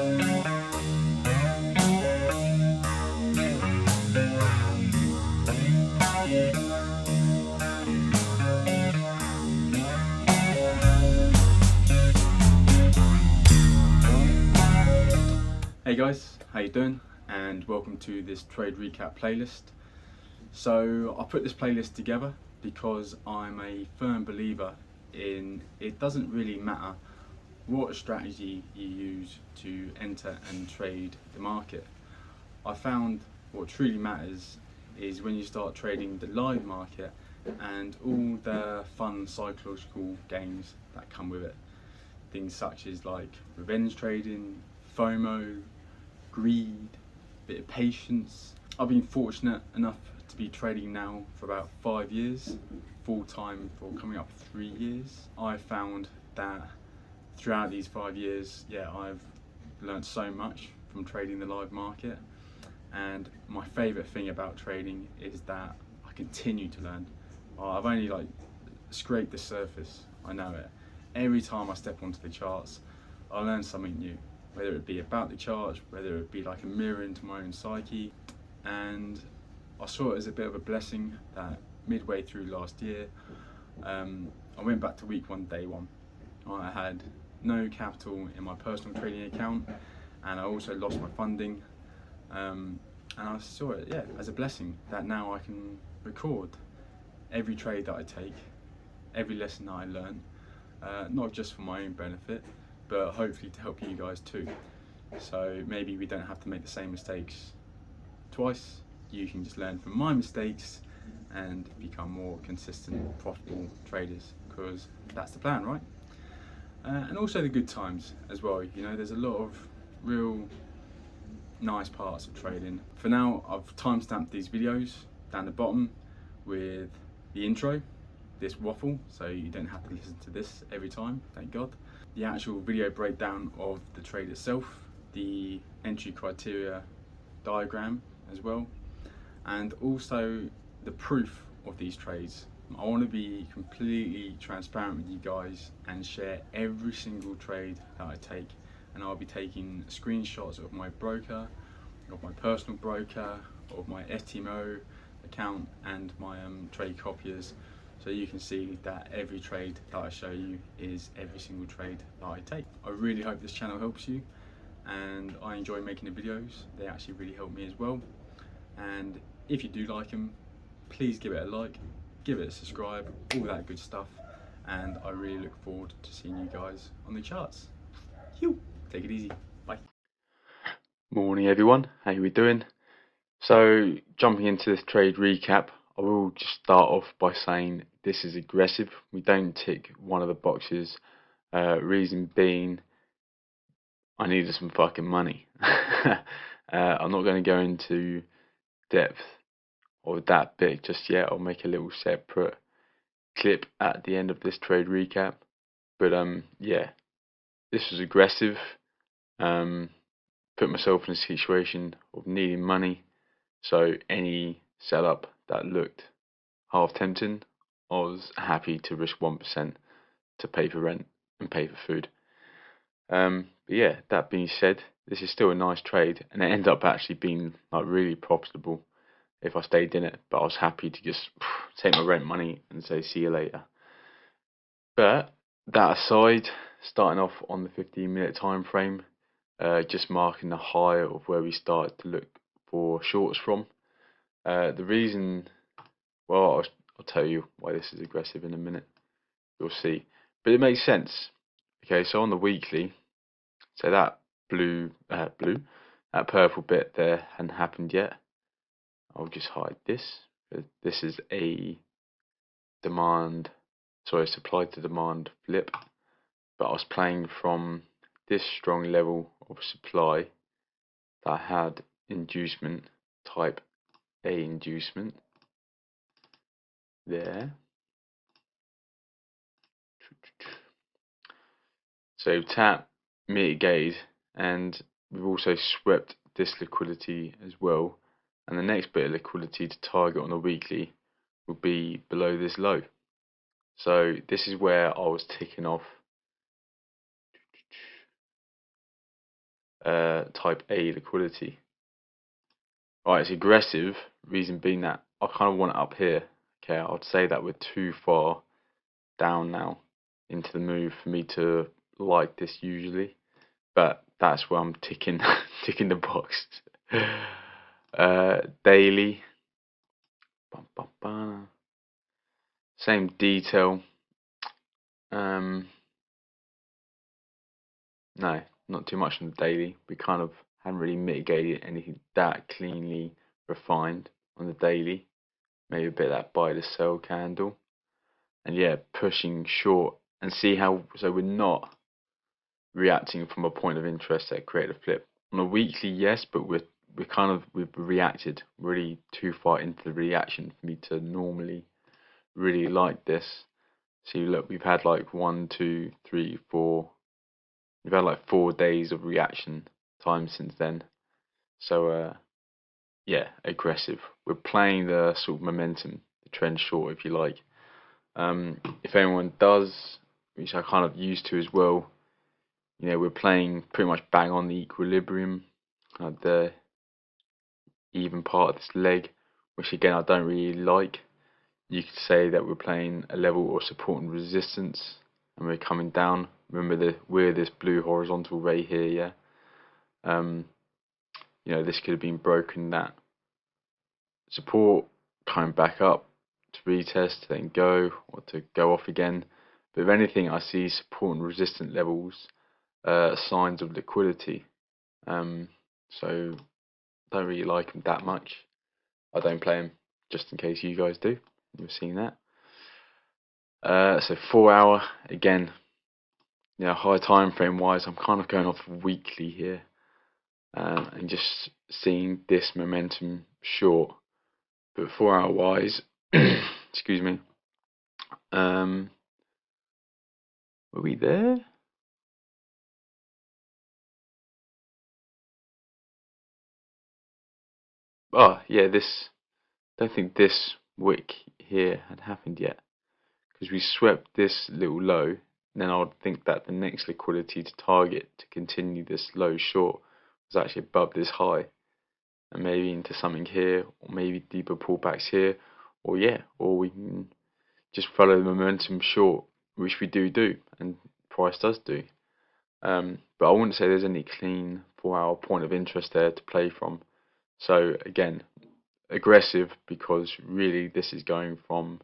Hey guys, how you doing? And welcome to this trade recap playlist. So I put this playlist together because I'm a firm believer in it doesn't really matter what strategy you use to enter and trade the market. I found what truly matters is when you start trading the live market and all the fun psychological games that come with it. Things such as like revenge trading, FOMO, greed, bit of patience. I've been fortunate enough to be trading now for about 5 years, full time for coming up 3 years. I found that throughout these 5 years, I've learned so much from trading the live market, and my favourite thing about trading is that I continue to learn. I've only scraped the surface, I know it. Every time I step onto the charts, I learn something new, whether it be about the charts, whether it be like a mirror into my own psyche. And I saw it as a bit of a blessing that midway through last year, I went back to week one, day one. I had no capital in my personal trading account, and I also lost my funding. And I saw it, as a blessing that now I can record every trade that I take, every lesson that I learn. Not just for my own benefit, but hopefully to help you guys too. So maybe we don't have to make the same mistakes twice. You can just learn from my mistakes and become more consistent, profitable traders, because that's the plan, right? And also the good times as well. You know, there's a lot of real nice parts of trading. For now, I've timestamped these videos down the bottom with the intro, this waffle, so you don't have to listen to this every time, thank God. The actual video breakdown of the trade itself, the entry criteria diagram as well, and also the proof of these trades. I want to be completely transparent with you guys and share every single trade that I take, and I'll be taking screenshots of my broker, of my personal broker, of my FTMO account and my trade copiers, so you can see that every trade that I show you is every single trade that I take. I really hope this channel helps you, and I enjoy making the videos. They actually really help me as well. And if you do like them, please give it a like, give it a subscribe, all that good stuff. And I really look forward to seeing you guys on the charts. Take it easy. Bye. Morning everyone, how are we doing? So jumping into this trade recap, I will just start off by saying this is aggressive. We don't tick one of the boxes. Reason being, I needed some fucking money. I'm not going to go into depth of that bit just yet. I'll make a little separate clip at the end of this trade recap. But this was aggressive. Put myself in a situation of needing money. So any setup that looked half tempting, I was happy to risk 1% to pay for rent and pay for food. But yeah, that being said, this is still a nice trade, and it ended up actually being really profitable if I stayed in it. But I was happy to just take my rent money and say see you later. But that aside, starting off on the 15-minute time frame, just marking the high of where we started to look for shorts from. The reason, well, I'll tell you why this is aggressive in a minute. You'll see. But it makes sense. Okay, so on the weekly, so that that purple bit there hadn't happened yet. I'll just hide this. This is a supply to demand flip. But I was playing from this strong level of supply that had inducement, type A inducement there. So tap, mitigate, and we've also swept this liquidity as well. And the next bit of liquidity to target on the weekly will be below this low. So this is where I was ticking off type A liquidity. Right, it's aggressive, reason being that I kind of want it up here. Okay, I'd say that we're too far down now into the move for me to like this usually, but that's where I'm ticking ticking the box. Daily, bum, bum, bum. Same detail. No, not too much on the daily. We kind of haven't really mitigated anything that cleanly refined on the daily. Maybe a bit of that buy to sell candle. And yeah, pushing short and see how, so we're not reacting from a point of interest that created a flip. On a weekly, yes, but we've reacted really too far into the reaction for me to normally really like this. See, look, we've had like 1, 2, 3, 4. We've had like 4 days of reaction time since then. So yeah, aggressive. We're playing the sort of momentum, the trend short, if you like. If anyone does, which I kind of used to as well, we're playing pretty much bang on the equilibrium, the even part of this leg, which again I don't really like. You could say that we're playing a level of support and resistance, and we're coming down. Remember we're this blue horizontal ray here, yeah. This could have been broken. That support coming back up to retest, then go, or to go off again. But if anything, I see support and resistance levels, signs of liquidity. So don't really like them that much. I don't play them, just in case you guys do. You've seen that. So 4 hour again. High time frame wise, I'm kind of going off weekly here, and just seeing this momentum short. But 4 hour wise, excuse me. Were we there? Oh yeah, don't think this wick here had happened yet, because we swept this little low. And then I would think that the next liquidity to target to continue this low short was actually above this high, and maybe into something here, or maybe deeper pullbacks here, or we can just follow the momentum short, which we do, and price does do. But I wouldn't say there's any clean 4 hour point of interest there to play from. So again, aggressive, because really this is going from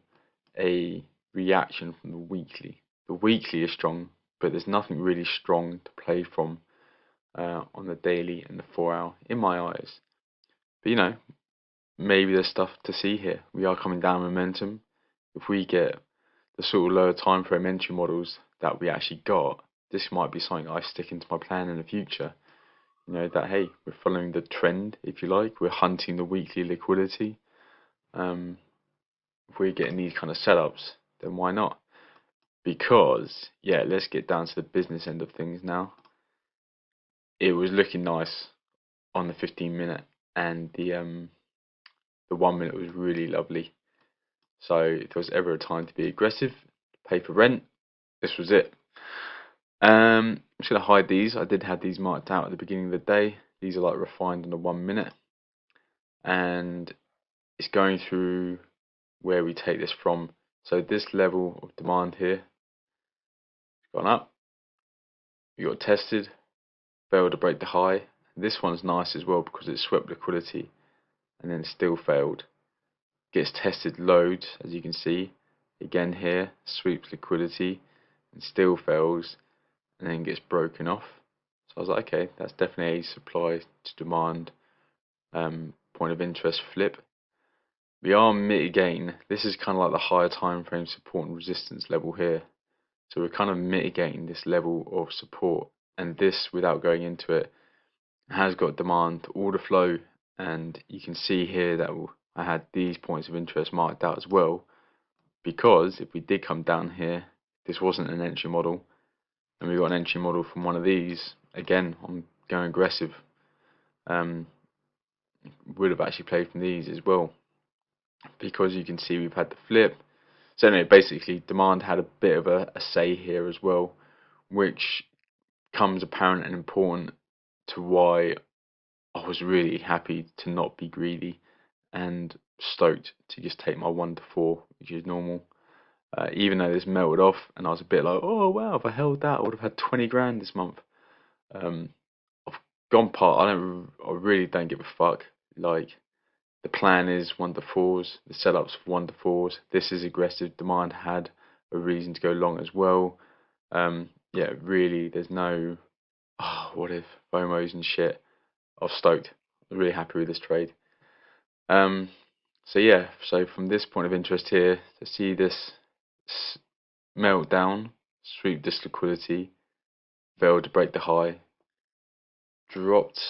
a reaction from the weekly. The weekly is strong, but there's nothing really strong to play from on the daily and the 4 hour in my eyes. But maybe there's stuff to see here. We are coming down momentum. If we get the sort of lower time frame entry models that we actually got, this might be something I stick into my plan in the future. That hey, we're following the trend, if you like. We're hunting the weekly liquidity. If we're getting these kind of setups, then why not? Because let's get down to the business end of things now. It was looking nice on the 15-minute, and the 1 minute was really lovely. So if there was ever a time to be aggressive, pay for rent, this was it. I'm just going to hide these. I did have these marked out at the beginning of the day. These are like refined on the 1 minute. And it's going through where we take this from. So this level of demand here, gone up. We got tested, failed to break the high. This one's nice as well because it swept liquidity and then still failed. Gets tested loads, as you can see. Again here, sweeps liquidity and still fails, and then gets broken off. So I was like, okay, that's definitely a supply to demand point of interest flip. We are mitigating. This is kind of like the higher time frame support and resistance level here. So we're kind of mitigating this level of support, and this, without going into it, has got demand order flow, and you can see here that I had these points of interest marked out as well, because if we did come down here, this wasn't an entry model, and we got an entry model from one of these. Again, I'm going aggressive. Would have actually played from these as well, because you can see we've had the flip. So anyway, basically demand had a bit of a say here as well, which comes apparent and important to why I was really happy to not be greedy and stoked to just take my 1 to 4, which is normal. Even though this melted off, and I was a bit like, oh wow, if I held that, I would have had 20 grand this month. I've gone part. I really don't give a fuck. Like, the plan is 1 to 4s. The setups for 1 to 4s. This is aggressive. Demand had a reason to go long as well. Yeah, really, there's no what if FOMOs and shit. I was stoked. I'm really happy with this trade. So yeah, so from this point of interest here, to see this melt down, sweep this liquidity, failed to break the high, dropped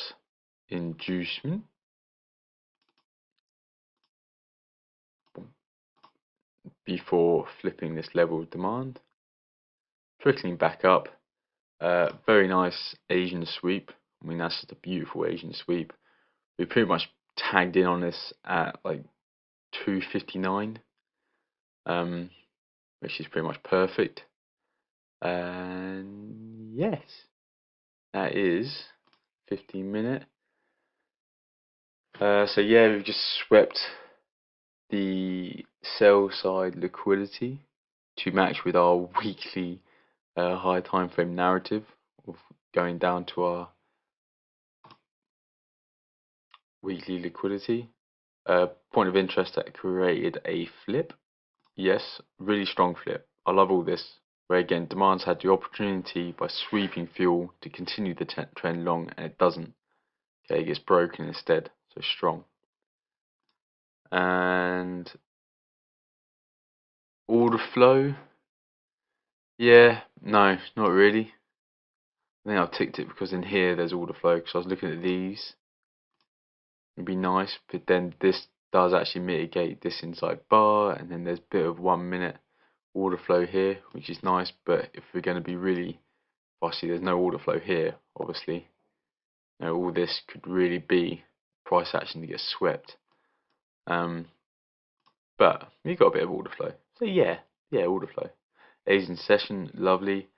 inducement before flipping this level of demand, trickling back up. Very nice Asian sweep. I mean, that's just a beautiful Asian sweep. We pretty much tagged in on this at like 259, which is pretty much perfect. And yes, that is 15-minute. So yeah, we've just swept the sell side liquidity to match with our weekly high time frame narrative of going down to our weekly liquidity. Point of interest that created a flip. Yes, really strong flip. I love all this. Where again, demand's had the opportunity by sweeping fuel to continue the trend long, and it doesn't. Okay, it gets broken instead. So strong. And order flow. Yeah, no, not really. I think I've ticked it because in here there's order flow. Because I was looking at these. It'd be nice, but then this does actually mitigate this inside bar, and then there's a bit of 1 minute order flow here, which is nice. But if we're going to be really fussy, there's no order flow here, obviously. You know, all this could really be price action to get swept. But we got a bit of order flow, so yeah, order flow. Asian session, lovely.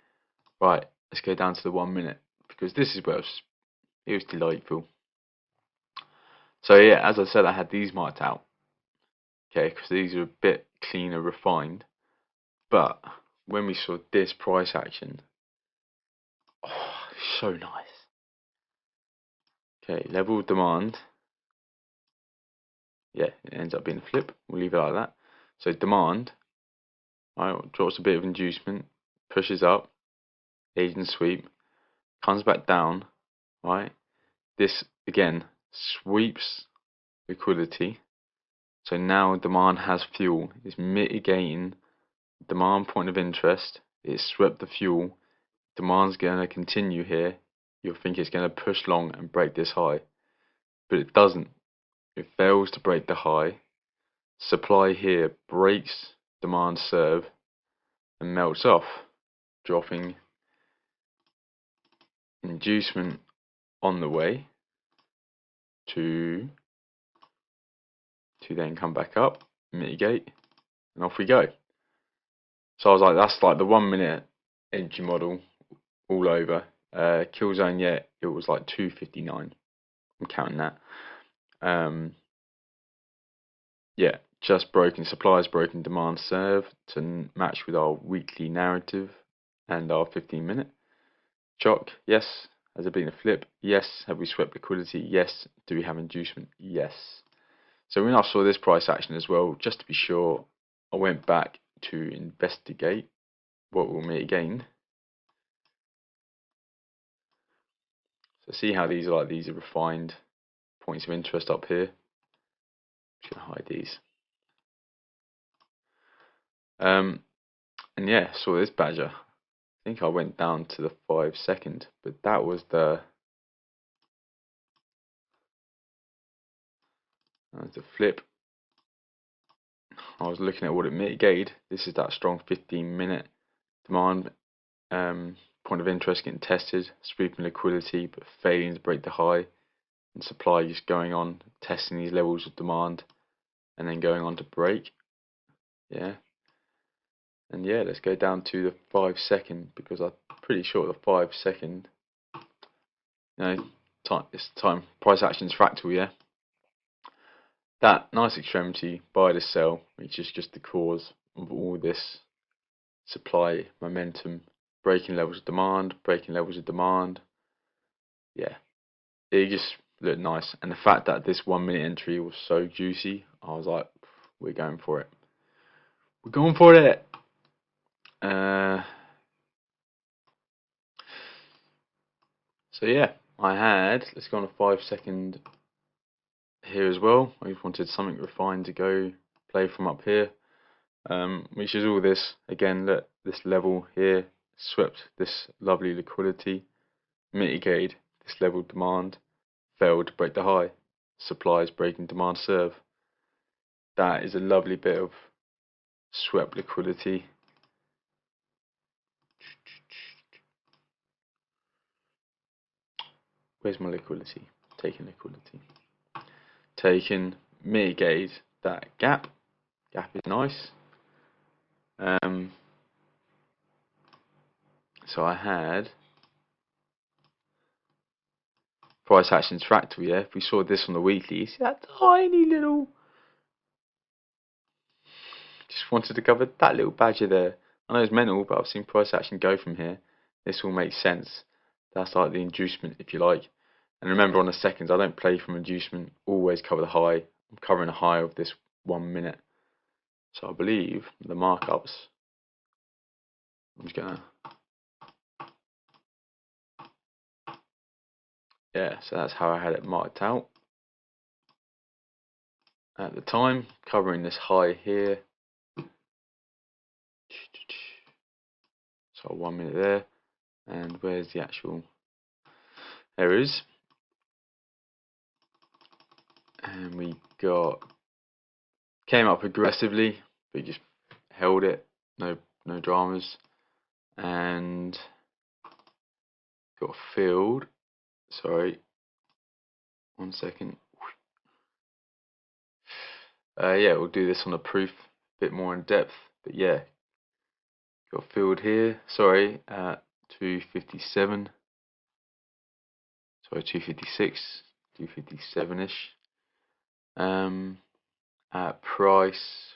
Right, let's go down to the 1 minute because this is where it was delightful. So yeah, as I said, I had these marked out. Okay, because these are a bit cleaner, refined. But when we saw this price action, oh, so nice. Okay, level of demand. Yeah, it ends up being a flip. We'll leave it like that. So demand, right, drops a bit of inducement, pushes up, Asian sweep, comes back down, right? This again sweeps liquidity. So now demand has fuel. It's mitigating demand point of interest. It's swept the fuel. Demand's going to continue here. You'll think it's going to push long and break this high, but it doesn't. It fails to break the high. Supply here breaks demand serve and melts off, dropping inducement on the way to then come back up, mitigate, and off we go. So I was like, that's like the 1 minute entry model all over. Kill zone, yeah, it was like 259. I'm counting that. Yeah, just broken supplies, broken demand serve to match with our weekly narrative and our 15-minute. Chock, yes. Has there been a flip? Yes. Have we swept liquidity? Yes. Do we have inducement? Yes. So when I saw this price action as well, just to be sure, I went back to investigate what will meet again. So see how these are refined points of interest up here. I'm just gonna hide these. And yeah, saw this badger. I think I went down to the 5 second, but that was the flip. I was looking at what it mitigated. This is that strong 15-minute demand point of interest getting tested, sweeping liquidity but failing to break the high, and supply just going on, testing these levels of demand, and then going on to break. Yeah. And yeah, let's go down to the 5 second because I'm pretty sure the 5 second, you know, It's time. Price actions fractal, yeah. That nice extremity, buy to sell, which is just the cause of all this supply momentum, breaking levels of demand, breaking levels of demand. Yeah, it just looked nice. And the fact that this 1 minute entry was so juicy, I was like, we're going for it. We're going for it. So yeah, I had, let's go on a 5 second here as well. I just wanted something refined to go play from up here. Which is all this. Again, look, this level here swept this lovely liquidity, mitigated this level of demand, failed to break the high. Supply is breaking demand serve. That is a lovely bit of swept liquidity. Where's my liquidity? Taking liquidity. Taken, mitigated that gap. Gap is nice. So I had price actions fractal, yeah. If we saw this on the weekly, you see that tiny little, just wanted to cover that little badger there. I know it's mental, but I've seen price action go from here. This all makes sense. That's like the inducement, if you like. And remember, on the seconds, I don't play from inducement. Always cover the high. I'm covering a high of this 1 minute. So I believe the markups. I'm just gonna. Yeah, so that's how I had it marked out at the time, covering this high here. So 1 minute there. And where's the actual? There it is. And we came up aggressively, but just held it. No dramas. And got filled. Sorry. 1 second. Yeah, we'll do this on a proof, a bit more in depth. But yeah, got filled here. Sorry, at 257. Sorry, 256, 257-ish. At price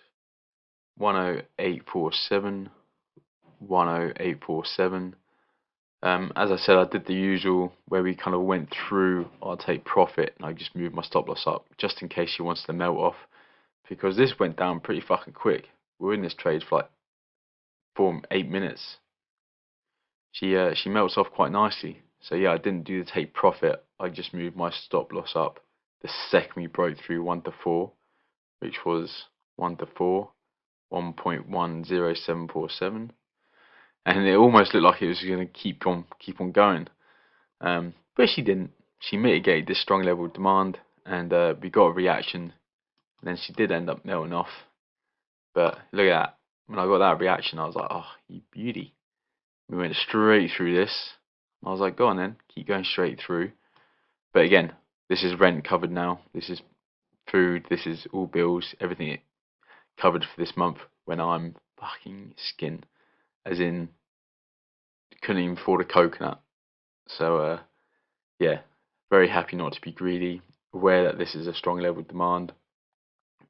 10847, 10847. As I said, I did the usual where we kind of went through our take profit and I just moved my stop loss up just in case she wants to melt off, because this went down pretty fucking quick. We were in this trade for like 8 minutes. She melts off quite nicely. So yeah, I didn't do the take profit. I just moved my stop loss up the second we broke through 1 to 4, which was 1 to 4, 1.10747, and it almost looked like it was going to keep on going. But she didn't. She mitigated this strong level of demand, and we got a reaction. And then she did end up melting off. But look at that. When I got that reaction, I was like, oh, you beauty. We went straight through this. I was like, go on then, keep going straight through. But again, this is rent covered now. This is food. This is all bills. Everything covered for this month when I'm fucking skin. As in, couldn't even afford a coconut. So, yeah, very happy not to be greedy. Aware that this is a strong level of demand.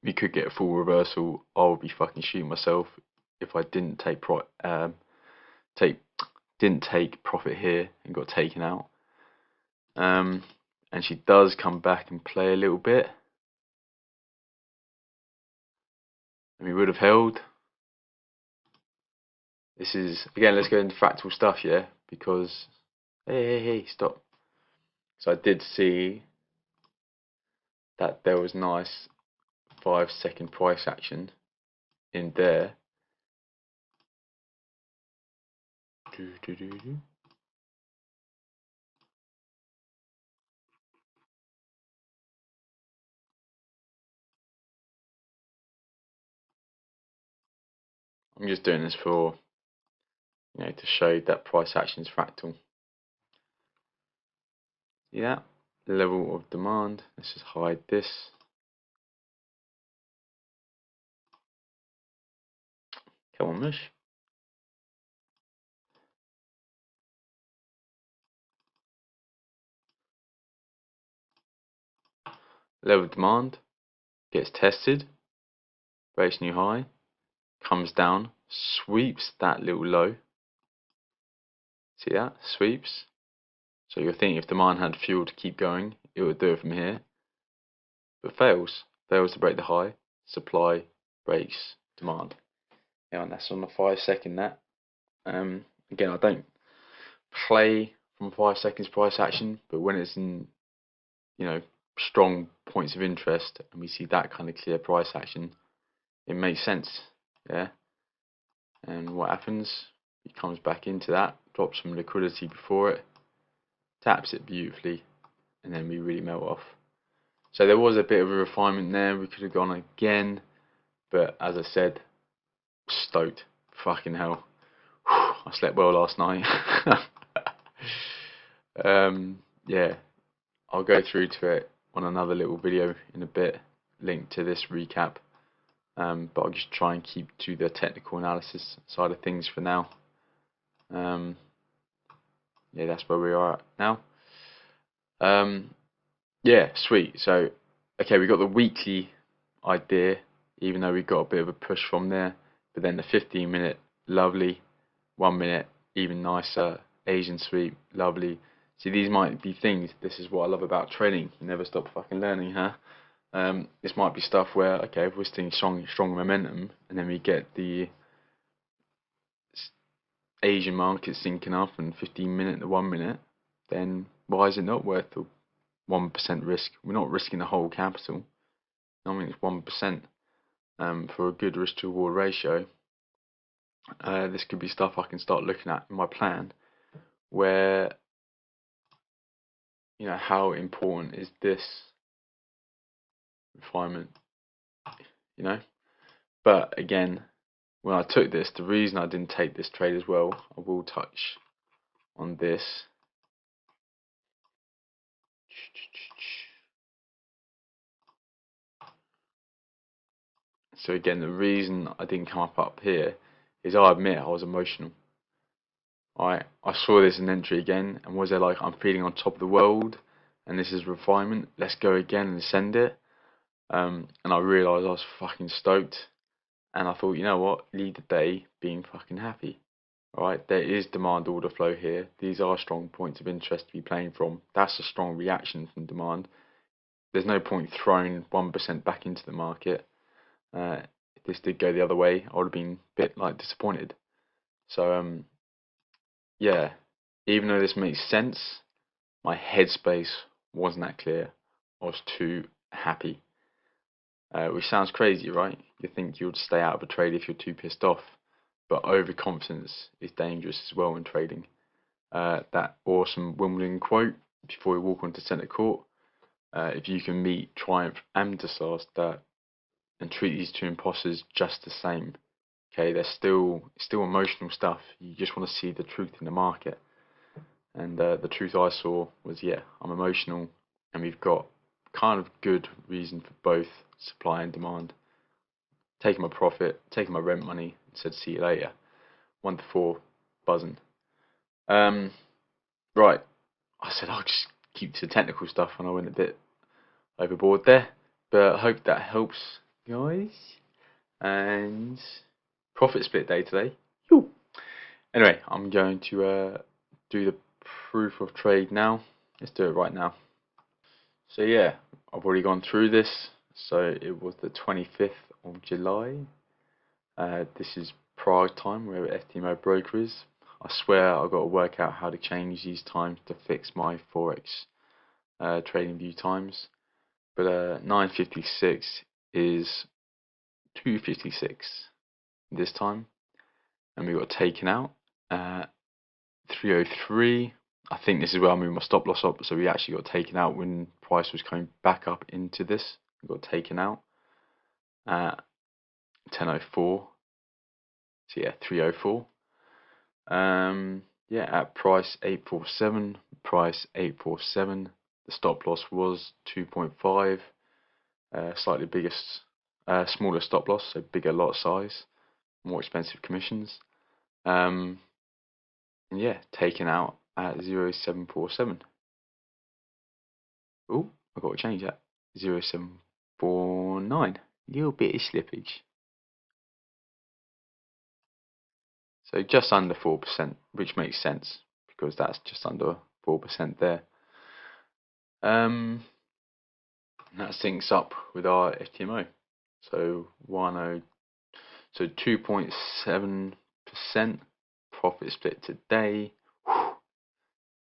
We could get a full reversal. I'll be fucking shooting myself if I didn't didn't take profit here and got taken out. And she does come back and play a little bit. And we would have held. This is, again, let's go into fractal stuff, yeah? Because, hey, stop. So I did see that there was nice 5 second price action in there. I'm just doing this for, to show that price action is fractal. See that? Level of demand. Let's just hide this. Come on, Mish. level of demand, gets tested, breaks new high, comes down, sweeps that little low. See that? Sweeps. So you're thinking if demand had fuel to keep going, it would do it from here. But fails. Fails to break the high. Supply breaks demand. And that's on the 5 second that. Again, I don't play from 5 seconds price action, but when it's in, strong points of interest and we see that kind of clear price action, it makes sense. Yeah. And what happens? He comes back into that, drops some liquidity before it, taps it beautifully, and then we really melt off. So there was a bit of a refinement there. We could have gone again, but as I said, stoked. Fucking hell. I slept well last night. Yeah, I'll go through to it on another little video in a bit, linked to this recap. But I'll just try and keep to the technical analysis side of things for now. Yeah, that's where we are at now. Yeah, sweet. So, okay, we got the weekly idea, even though we got a bit of a push from there. But then the 15-minute, lovely. 1 minute, even nicer. Asian sweep, lovely. See, these might be things. This is what I love about trading. You never stop fucking learning, huh? This might be stuff where, okay, if we're seeing strong momentum, and then we get the Asian market syncing up and 15-minute to 1 minute, then why is it not worth the 1% risk? We're not risking the whole capital. I mean, it's 1% for a good risk to reward ratio. This could be stuff I can start looking at in my plan, where, how important is this refinement, But again, when I took this, the reason I didn't take this trade as well, I will touch on this. So again, the reason I didn't come up here is I admit I was emotional. I saw this in entry again, and was there like, I'm feeling on top of the world, and this is refinement, let's go again and send it. And I realised I was fucking stoked, and I thought, you know what, lead the day being fucking happy. Alright, there is demand order flow here. These are strong points of interest to be playing from. That's a strong reaction from demand. There's no point throwing 1% back into the market. If this did go the other way, I would have been a bit disappointed. So yeah, even though this makes sense, my headspace wasn't that clear. I was too happy. Which sounds crazy, right? You think you would stay out of a trade if you're too pissed off. But overconfidence is dangerous as well in trading. That awesome Wimbledon quote before we walk onto centre court. If you can meet triumph and disaster and treat these two imposters just the same, okay, they're still emotional stuff. You just want to see the truth in the market. And the truth I saw was, yeah, I'm emotional, and we've got kind of good reason for both supply and demand. Taking my profit, taking my rent money, and said see you later. 1 to 4, buzzing. Right, I said I'll just keep to the technical stuff, and I went a bit overboard there, but I hope that helps, guys. And profit split day today. Yoo. Anyway, I'm going to do the proof of trade now. Let's do it right now. So yeah, I've already gone through this. So it was the 25th of July. This is Prague time, where FTMO broker is. I swear I've got to work out how to change these times to fix my Forex trading view times. But 9:56 is 2:56 this time, and we got taken out. 303. I think this is where I moved my stop loss up. So we actually got taken out when price was coming back up into this. We got taken out at 10:04. So yeah, 304. Yeah, at price 847. Price 847. The stop loss was 2.5. Slightly smaller stop loss, so bigger lot size, more expensive commissions. And yeah, taken out at 0.747. Oh, I've got to change that. 0.749. Little bit of slippage. So just under 4%, which makes sense because that's just under 4% there. That syncs up with our FTMO. So 2.7% profit split today. Whew.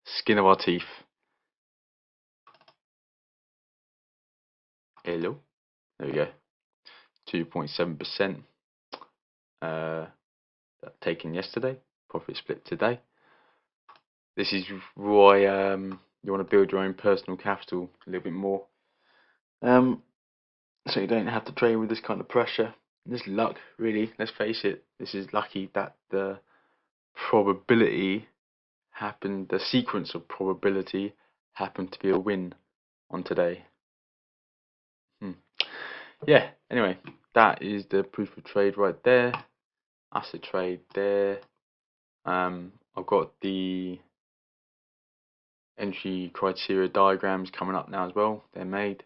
Skin of our teeth. Hello. There we go. 2.7%. Taken yesterday. Profit split today. This is why you want to build your own personal capital a little bit more. So you don't have to trade with this kind of pressure. This luck, really. Let's face it. This is lucky that the probability happened. The sequence of probability happened to be a win on today. Yeah. Anyway, that is the proof of trade right there. That's a trade there. I've got the entry criteria diagrams coming up now as well. They're made,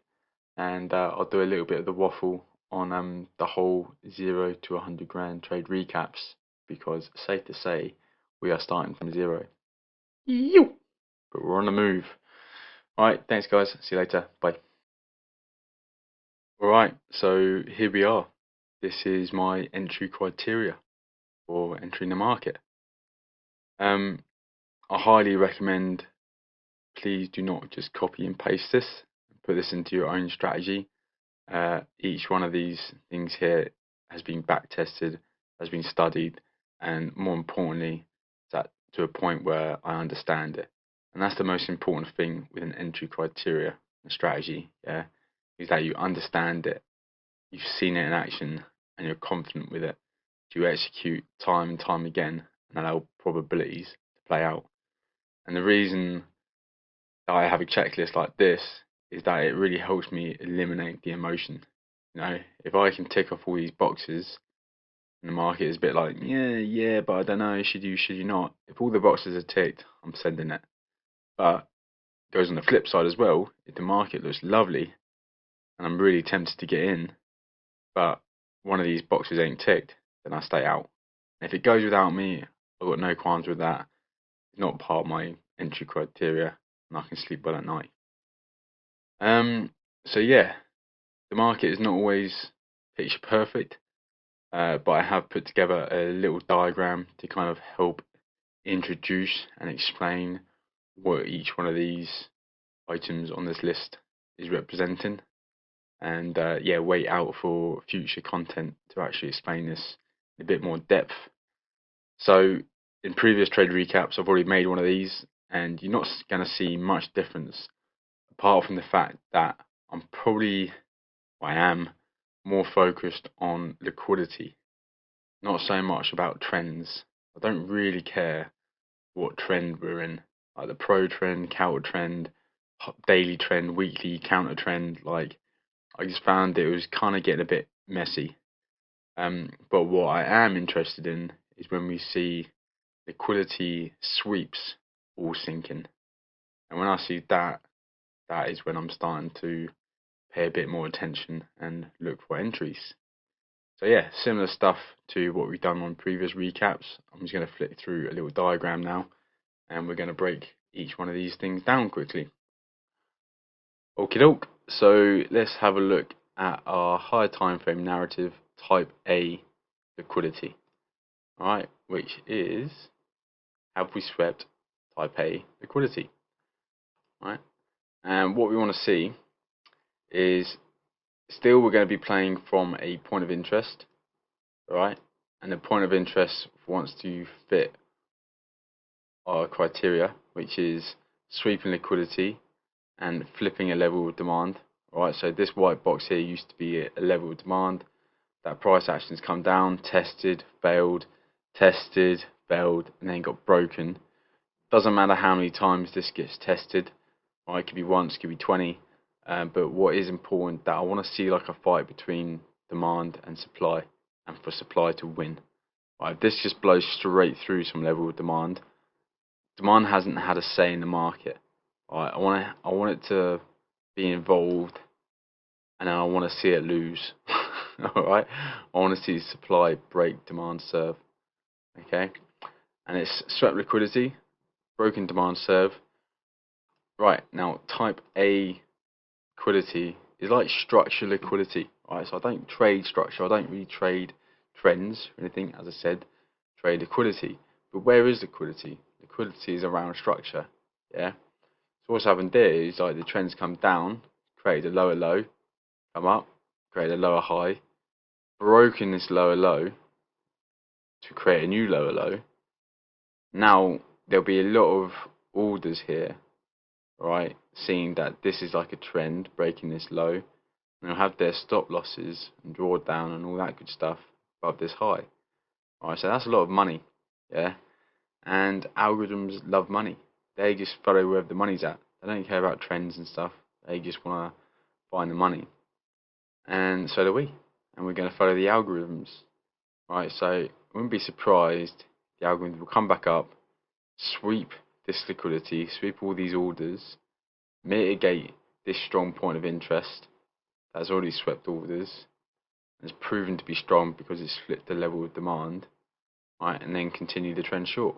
and I'll do a little bit of the waffle on the whole 0 to 100 grand trade recaps, because safe to say we are starting from 0. But we're on the move. Alright, thanks guys. See you later. Bye. Alright, so here we are. This is my entry criteria for entering the market. I highly recommend, please do not just copy and paste this. Put this into your own strategy. Each one of these things here has been back tested, has been studied, and more importantly, that to a point where I understand it. And that's the most important thing with an entry criteria and strategy, yeah, is that you understand it, you've seen it in action, and you're confident with it. You execute time and time again and allow probabilities to play out. And the reason that I have a checklist like this is that it really helps me eliminate the emotion. You know, if I can tick off all these boxes and the market is a bit like, yeah, but I don't know, should you not? If all the boxes are ticked, I'm sending it. But it goes on the flip side as well. If the market looks lovely and I'm really tempted to get in, but one of these boxes ain't ticked, then I stay out. And if it goes without me, I've got no qualms with that. It's not part of my entry criteria, and I can sleep well at night. So yeah, the market is not always picture perfect, but I have put together a little diagram to kind of help introduce and explain what each one of these items on this list is representing. And yeah, wait out for future content to actually explain this in a bit more depth. So in previous trade recaps, I've already made one of these, and you're not going to see much difference apart from the fact that I am more focused on liquidity, not so much about trends. I don't really care what trend we're in, like the pro trend, counter trend, daily trend, weekly counter trend. Like, I just found it was kind of getting a bit messy. But what I am interested in is when we see liquidity sweeps all sinking. And when I see that, that is when I'm starting to pay a bit more attention and look for entries. So yeah, similar stuff to what we've done on previous recaps. I'm just going to flick through a little diagram now, and we're going to break each one of these things down quickly. Okie doke. So let's have a look at our higher time frame narrative type A liquidity. Alright, which is, have we swept type A liquidity? Alright, and what we want to see is still we're going to be playing from a point of interest, alright, and the point of interest wants to fit our criteria, which is sweeping liquidity and flipping a level of demand. Alright, so this white box here used to be a level of demand. That price action's come down, tested, failed, and then got broken. Doesn't matter how many times this gets tested. Right, it could be once, it could be 20. But what is important, that I want to see like a fight between demand and supply, and for supply to win. Right, if this just blows straight through some level of demand, demand hasn't had a say in the market. Right, I want it to be involved and then I want to see it lose. Alright? I want to see supply break demand serve. Okay? And it's swept liquidity, broken demand serve. Right, now type A liquidity is like structured liquidity. Right, so I don't trade structure, I don't really trade trends or anything, as I said, trade liquidity. But where is liquidity? Liquidity is around structure. Yeah? So what's happened there is like the trends come down, create a lower low, come up, create a lower high, broken this lower low to create a new lower low. Now there'll be a lot of orders here, right? Seeing that this is like a trend, breaking this low, and they'll have their stop losses and drawdown and all that good stuff above this high. Alright, so that's a lot of money, yeah. And algorithms love money. They just follow wherever the money's at. They don't care about trends and stuff. They just want to find the money. And so do we. And we're going to follow the algorithms. Right, so I wouldn't be surprised the algorithm will come back up, sweep this liquidity, sweep all these orders, mitigate this strong point of interest that's already swept orders, and it's proven to be strong because it's flipped the level of demand, right, and then continue the trend short.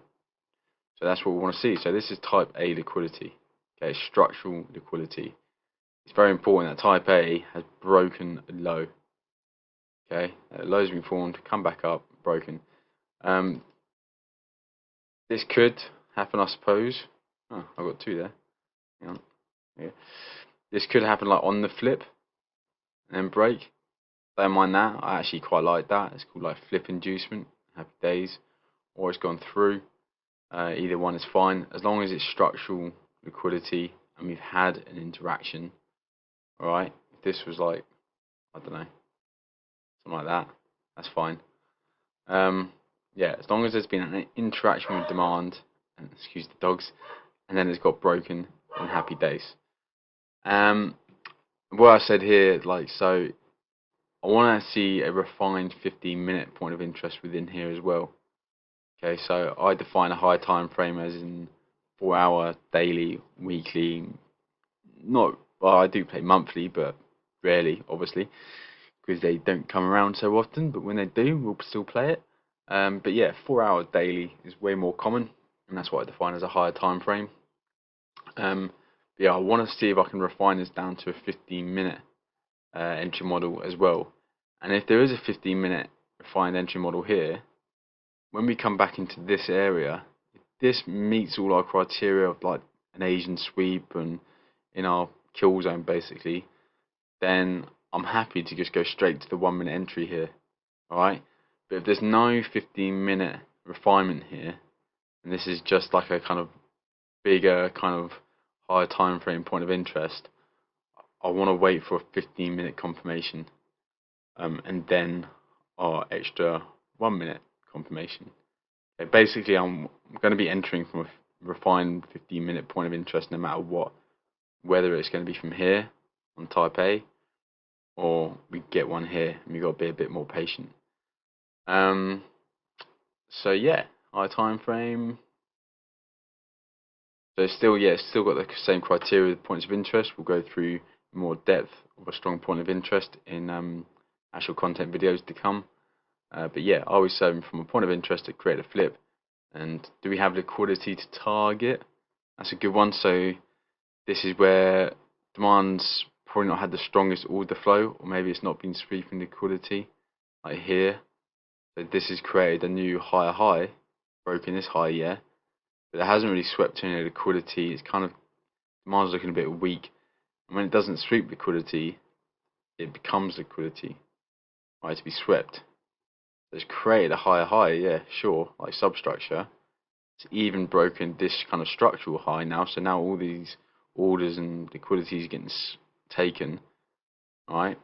So that's what we want to see. So this is type A liquidity, okay, structural liquidity. It's very important that type A has broken a low. Okay, low's been formed, come back up, broken. This could happen, I suppose. Oh, I've got two there. Hang on. Yeah. This could happen like on the flip and then break. Don't mind that. I actually quite like that. It's called like flip inducement. Happy days. Or it's gone through. Either one is fine as long as it's structural liquidity and we've had an interaction. Alright, if this was like, I don't know, something like that, that's fine. Yeah, as long as there's been an interaction with demand, and excuse the dogs, and then it's got broken, then happy days. What I said here, like, so I want to see a refined 15-minute point of interest within here as well. Okay, so I define a high time frame as in 4-hour, daily, weekly. Not, well, I do play monthly, but rarely, obviously, because they don't come around so often. But when they do, we'll still play it. But yeah, 4-hour daily is way more common, and that's what I define as a higher time frame. Yeah, I want to see if I can refine this down to a 15-minute entry model as well. And if there is a 15-minute refined entry model here, when we come back into this area, if this meets all our criteria of like an Asian sweep and in our kill zone basically, then I'm happy to just go straight to the 1-minute entry here. Alright? But if there's no 15-minute refinement here, and this is just like a kind of bigger, kind of higher time frame point of interest, I want to wait for a 15-minute confirmation, and then our extra 1-minute confirmation. Okay, basically, I'm going to be entering from a refined 15-minute point of interest no matter what, whether it's going to be from here on type A, or we get one here, and we've got to be a bit more patient. So yeah, our time frame. So still, yeah, still got the same criteria, points of interest. We'll go through more depth of a strong point of interest in actual content videos to come. But yeah, I always say from a point of interest to create a flip. And do we have liquidity to target? That's a good one. So this is where demand's probably not had the strongest order flow, or maybe it's not been sweeping liquidity like here. So this has created a new higher high, broken this high, yeah. But it hasn't really swept any liquidity. It's kind of, demand's looking a bit weak. And when it doesn't sweep liquidity, it becomes liquidity, right, to be swept. So it's created a higher high, yeah, sure, like substructure. It's even broken this kind of structural high now. So now all these orders and liquidity is getting taken, right?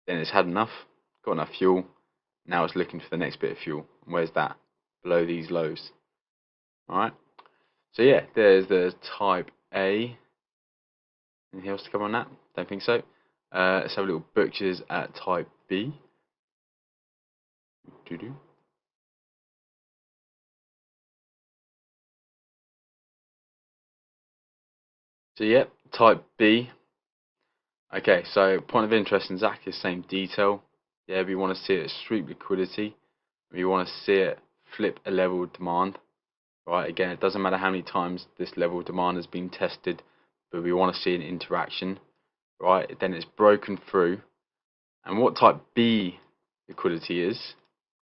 Then it's had enough, got enough fuel. Now it's looking for the next bit of fuel. And where's that? Below these lows. Alright? So yeah, there's the type A. Anything else to come on that? Don't think so. Let's have a little butchers at type B. Doo-doo. So yeah, type B. Okay, so point of interest in exactly the same detail. Yeah, we want to see it sweep liquidity. We want to see it flip a level of demand. Right, again, it doesn't matter how many times this level of demand has been tested, but we want to see an interaction. Right, then it's broken through. And what type B liquidity is,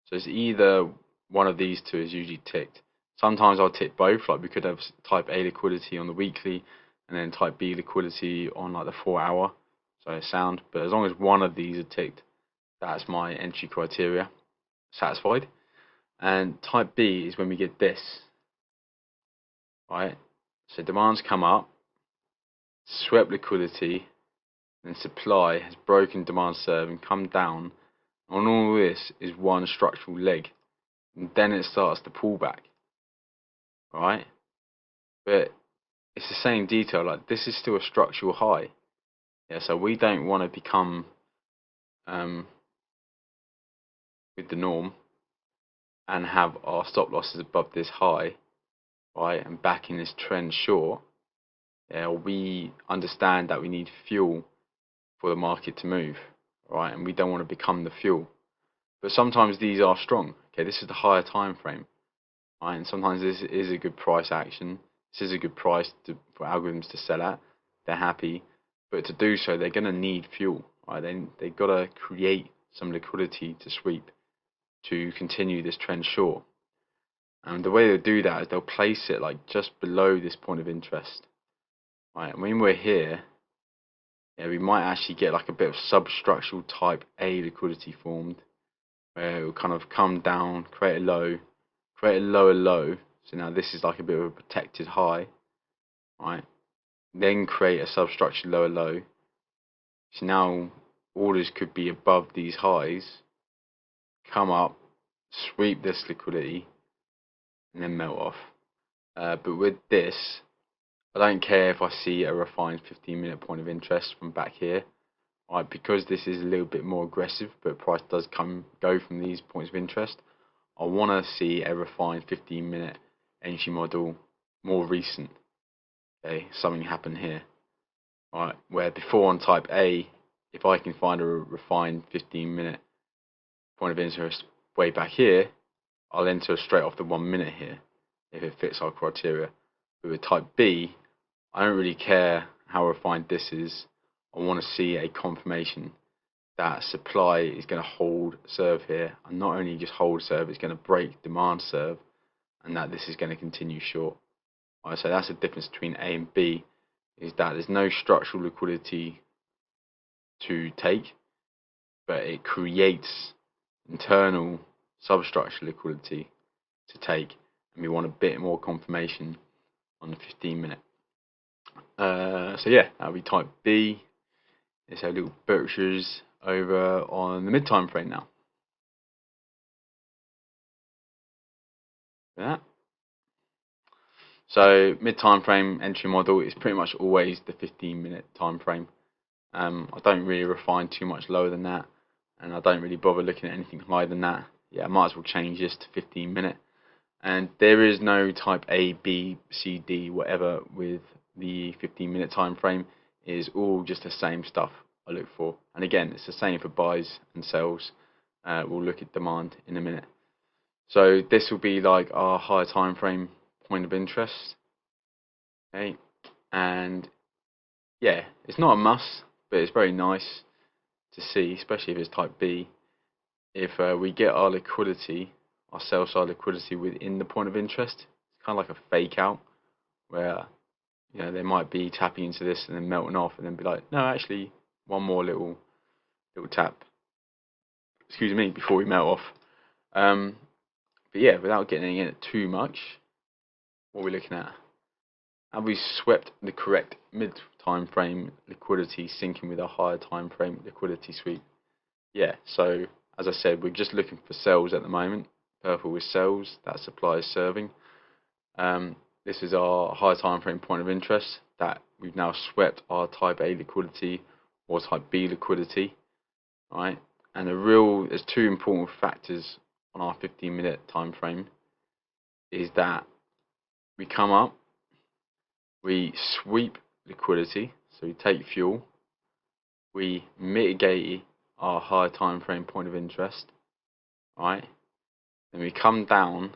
so it's either one of these two is usually ticked. Sometimes I'll tick both, like we could have type A liquidity on the weekly and then type B liquidity on like the 4 hour. So it's sound, but as long as one of these are ticked, that's my entry criteria satisfied. And type B is when we get this, right? So demand's come up, swept liquidity, and supply has broken demand serve and come down. On all this is one structural leg, and then it starts to pull back, right? But it's the same detail. Like this is still a structural high, yeah. So we don't want to become um, with the norm and have our stop losses above this high, right? And backing this trend short. Yeah, we understand that we need fuel for the market to move, right? And we don't want to become the fuel. But sometimes these are strong. Okay, this is the higher time frame, right? And sometimes this is a good price action. This is a good price for algorithms to sell at. They're happy, but to do so, they're going to need fuel, right? They've got to create some liquidity to sweep to continue this trend short. And the way they do that is they'll place it like just below this point of interest, right? And when we're here, yeah, we might actually get like a bit of substructural type A liquidity formed, where it will kind of come down, create a low, create a lower low. So now this is like a bit of a protected high, right? Then create a substructure lower low. So now orders could be above these highs, come up, sweep this liquidity, and then melt off. But with this, I don't care if I see a refined 15-minute point of interest from back here, right? Because this is a little bit more aggressive, but price does go from these points of interest. I want to see a refined 15-minute entry model, more recent. Okay, something happened here, right? Where before on type A, if I can find a refined 15-minute point of interest way back here, I'll enter straight off the 1 minute here if it fits our criteria. But with type B, I don't really care how refined this is. I want to see a confirmation that supply is going to hold serve here, and not only just hold serve, it's going to break demand serve, and that this is going to continue short. Right, so that's the difference between A and B, is that there's no structural liquidity to take, but it creates internal substructure liquidity to take, and we want a bit more confirmation on the 15-minute. So yeah, that'll be type B. Let's have little Berkshires over on the mid time frame now. Yeah. So mid time frame entry model is pretty much always the 15-minute time frame. I don't really refine too much lower than that, and I don't really bother looking at anything higher than that. Yeah, I might as well change this to 15-minute. And there is no type A, B, C, D, whatever with the 15-minute time frame. It is all just the same stuff I look for. And again, it's the same for buys and sells. We'll look at demand in a minute. So this will be like our higher time frame point of interest. Okay, and yeah, it's not a must, but it's very nice to see, especially if it's type B. If we get our liquidity, our sell side liquidity within the point of interest, it's kind of like a fake out where they might be tapping into this and then melting off, and then be like, no, actually, one more little tap. Excuse me, before we melt off. But yeah, without getting in it too much, what are we looking at? Have we swept the correct mid time frame liquidity syncing with a higher time frame liquidity sweep? Yeah, so as I said, we're just looking for sells at the moment. Purple is sells, that supply is serving. This is our high time frame point of interest that we've now swept our type A liquidity or type B liquidity, right? And there's two important factors on our 15-minute time frame is that we come up, we sweep liquidity, so we take fuel, we mitigate our higher time frame point of interest, right? Then we come down,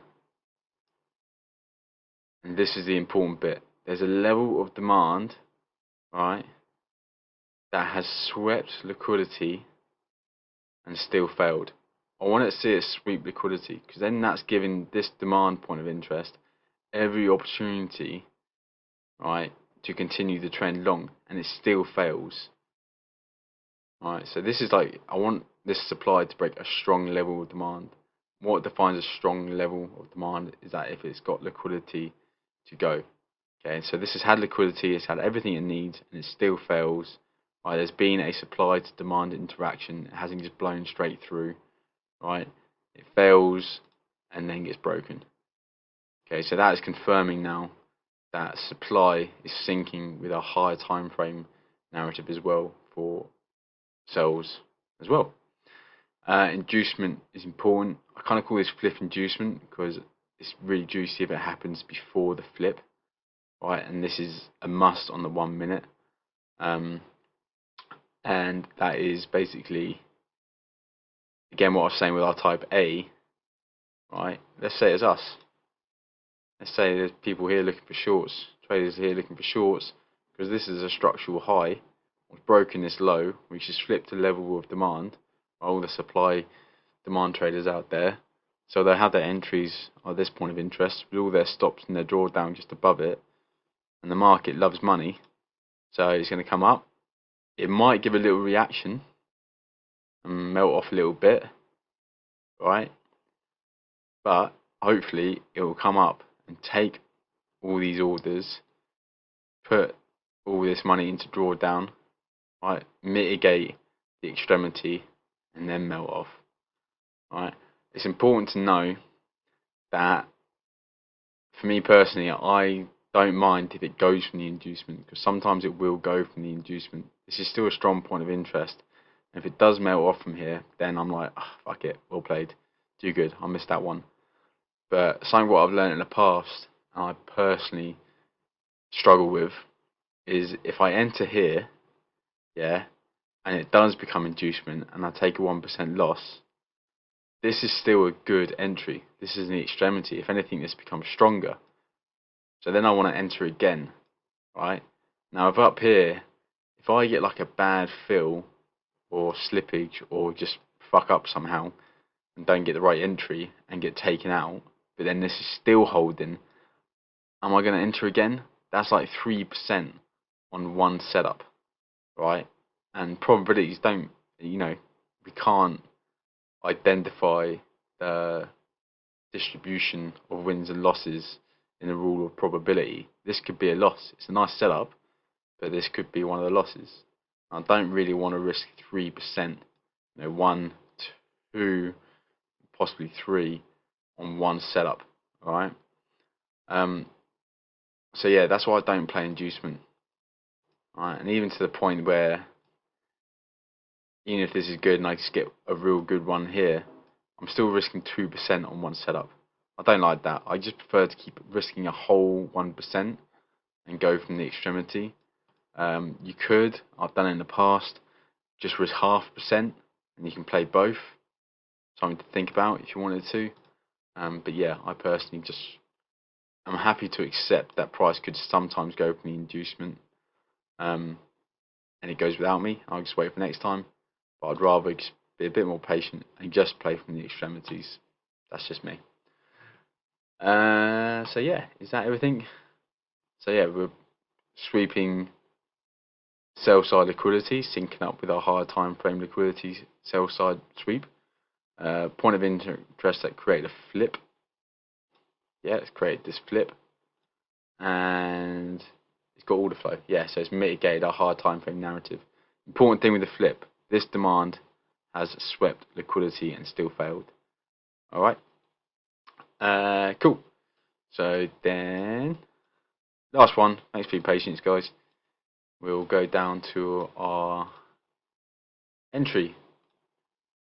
and this is the important bit. There's a level of demand, right, that has swept liquidity and still failed. I want to see it sweep liquidity, because then that's giving this demand point of interest every opportunity, right, to continue the trend long, and it still fails. Right, so this is like, I want this supply to break a strong level of demand. What defines a strong level of demand is that if it's got liquidity to go. Okay, so this has had liquidity, it's had everything it needs, and it still fails. Right, there's been a supply to demand interaction, it hasn't just blown straight through. Right, it fails and then gets broken. Okay, so that is confirming now that supply is sinking with a higher time frame narrative as well for sells as well. Inducement is important. I kind of call this flip inducement because it's really juicy if it happens before the flip, right? And this is a must on the 1 minute. And that is basically, again, what I was saying with our type A, right? Let's say it's us. Let's say there's people here looking for shorts, traders here looking for shorts, because this is a structural high. We've broken this low, which has flipped a level of demand. All the supply demand traders out there, so they have their entries at this point of interest with all their stops and their drawdown just above it, and the market loves money, so it's going to come up. It might give a little reaction and melt off a little bit, right? But hopefully it will come up and take all these orders, put all this money into drawdown, right? Mitigate the extremity and then melt off. Right? It's important to know that for me personally, I don't mind if it goes from the inducement, because sometimes it will go from the inducement. This is still a strong point of interest. And if it does melt off from here, then I'm like, oh, fuck it, well played, do good, I missed that one. But something what I've learned in the past, and I personally struggle with, is if I enter here, yeah, and it does become inducement, and I take a 1% loss, this is still a good entry. This is an extremity. If anything, this becomes stronger. So then I want to enter again, right? Now, if up here, if I get like a bad fill or slippage or just fuck up somehow and don't get the right entry and get taken out, but then this is still holding, am I going to enter again? That's like 3% on one setup, right? And probabilities don't, we can't identify the distribution of wins and losses in the rule of probability. This could be a loss. It's a nice setup, but this could be one of the losses. I don't really want to risk 3%, 1, 2, possibly 3 on one setup. All right. So yeah, that's why I don't play inducement. All right, and even to the point where, even if this is good and I just get a real good one here, I'm still risking 2% on one setup. I don't like that. I just prefer to keep risking a whole 1% and go from the extremity. You could, I've done it in the past, just risk 0.5% and you can play both. Something to think about if you wanted to. But yeah, I personally I'm happy to accept that price could sometimes go from the inducement, and it goes without me. I'll just wait for next time. But I'd rather just be a bit more patient and just play from the extremities. That's just me. So yeah, is that everything? So yeah, we're sweeping sell side liquidity, syncing up with our higher time frame liquidity sell side sweep. Point of interest that created a flip. Yeah, it's created this flip, and it's got order flow. Yeah, so it's mitigated our higher time frame narrative. Important thing with the flip: this demand has swept liquidity and still failed. All right. Cool. So then, last one. Thanks for your patience, guys. We'll go down to our entry.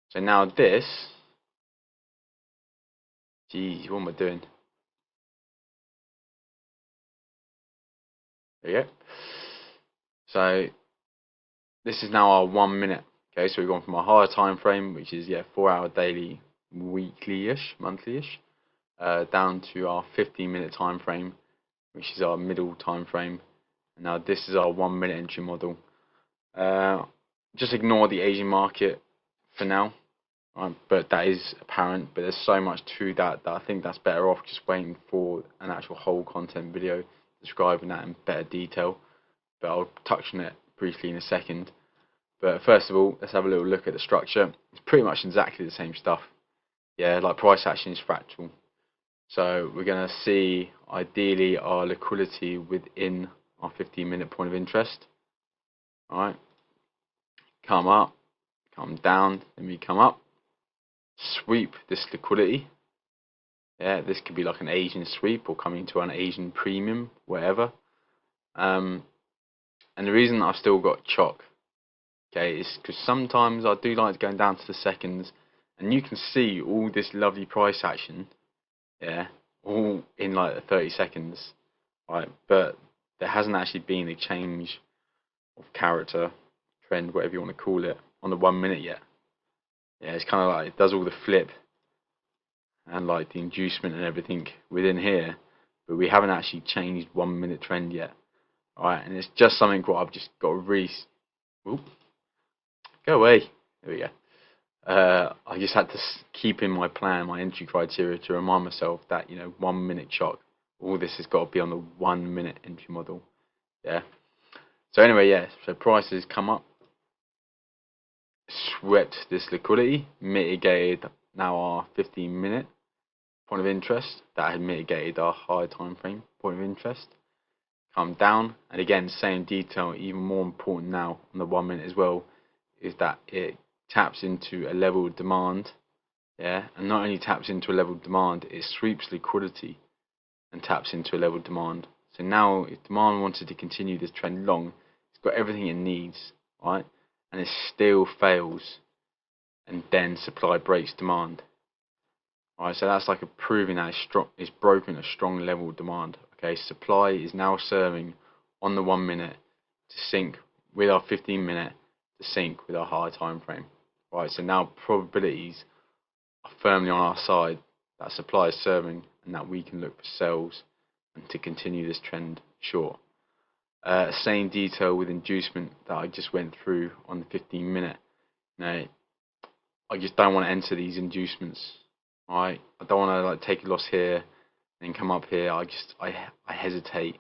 So now this, geez, what am I doing? There you go. So this is now our 1 minute. Okay, so we've gone from a higher time frame, which is 4-hour daily, weekly-ish, monthly-ish, down to our 15-minute time frame, which is our middle time frame. And now this is our 1 minute entry model. Just ignore the Asian market for now, but that is apparent. But there's so much to that I think that's better off just waiting for an actual whole content video describing that in better detail. But I'll touch on it briefly in a second. But first of all, let's have a little look at the structure. It's pretty much exactly the same stuff. Like price action is fractal. So we're going to see ideally our liquidity within our 15-minute point of interest. Alright, come up, come down, then we come up, sweep this liquidity. This could be like an Asian sweep or coming to an Asian premium, whatever. And the reason I've still got chalk, is because sometimes I do like going down to the seconds, and you can see all this lovely price action, all in like 30 seconds, right? But there hasn't actually been a change of character, trend, whatever you want to call it, on the 1 minute yet. It's kind of like it does all the flip and like the inducement and everything within here, but we haven't actually changed 1 minute trend yet. Alright, and it's just something what I've just got to go away. There we go. I just had to keep in my plan, my entry criteria, to remind myself that 1 minute chalk. All this has got to be on the 1 minute entry model. So anyway, so prices come up, swept this liquidity, mitigated now our 15-minute point of interest. That had mitigated our high time frame point of interest. Come down, and again, same detail, even more important now on the 1 minute as well, is that it taps into a level of demand, and not only taps into a level of demand, it sweeps liquidity and taps into a level of demand. So now, if demand wanted to continue this trend long, it's got everything it needs, right? And it still fails, and then supply breaks demand. Alright, so that's like a proving that it's broken a strong level of demand. Okay, supply is now serving on the 1 minute to sync with our 15-minute to sync with our higher time frame. Right, so now probabilities are firmly on our side that supply is serving and that we can look for sells and to continue this trend short. Same detail with inducement that I just went through on the 15-minute. Now, I just don't want to enter these inducements. Right, I don't want to like take a loss here and come up here. I hesitate.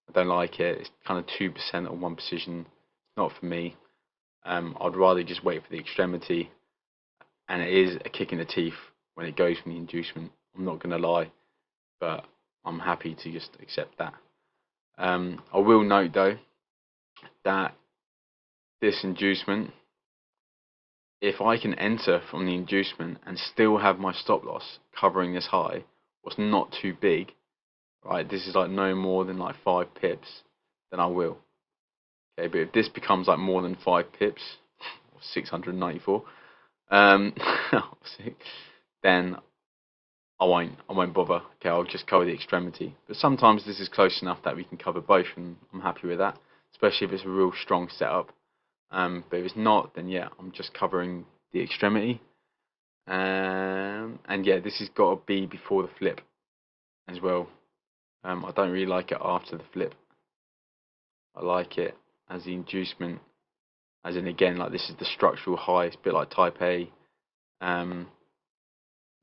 I don't like it. It's kind of 2% on one position. Not for me. I'd rather just wait for the extremity, and it is a kick in the teeth when it goes from the inducement. I'm not going to lie, but I'm happy to just accept that. I will note though that this inducement, if I can enter from the inducement and still have my stop loss covering this high, what's not too big, right? This is like no more than like 5 pips, then I will. Okay, but if this becomes like more than 5 pips, 694, then I won't bother. Okay, I'll just cover the extremity. But sometimes this is close enough that we can cover both, and I'm happy with that, especially if it's a real strong setup. But if it's not, then I'm just covering the extremity. And this has got to be before the flip as well. I don't really like it after the flip. I like it as the inducement, as in again, like this is the structural high. It's a bit like Type A.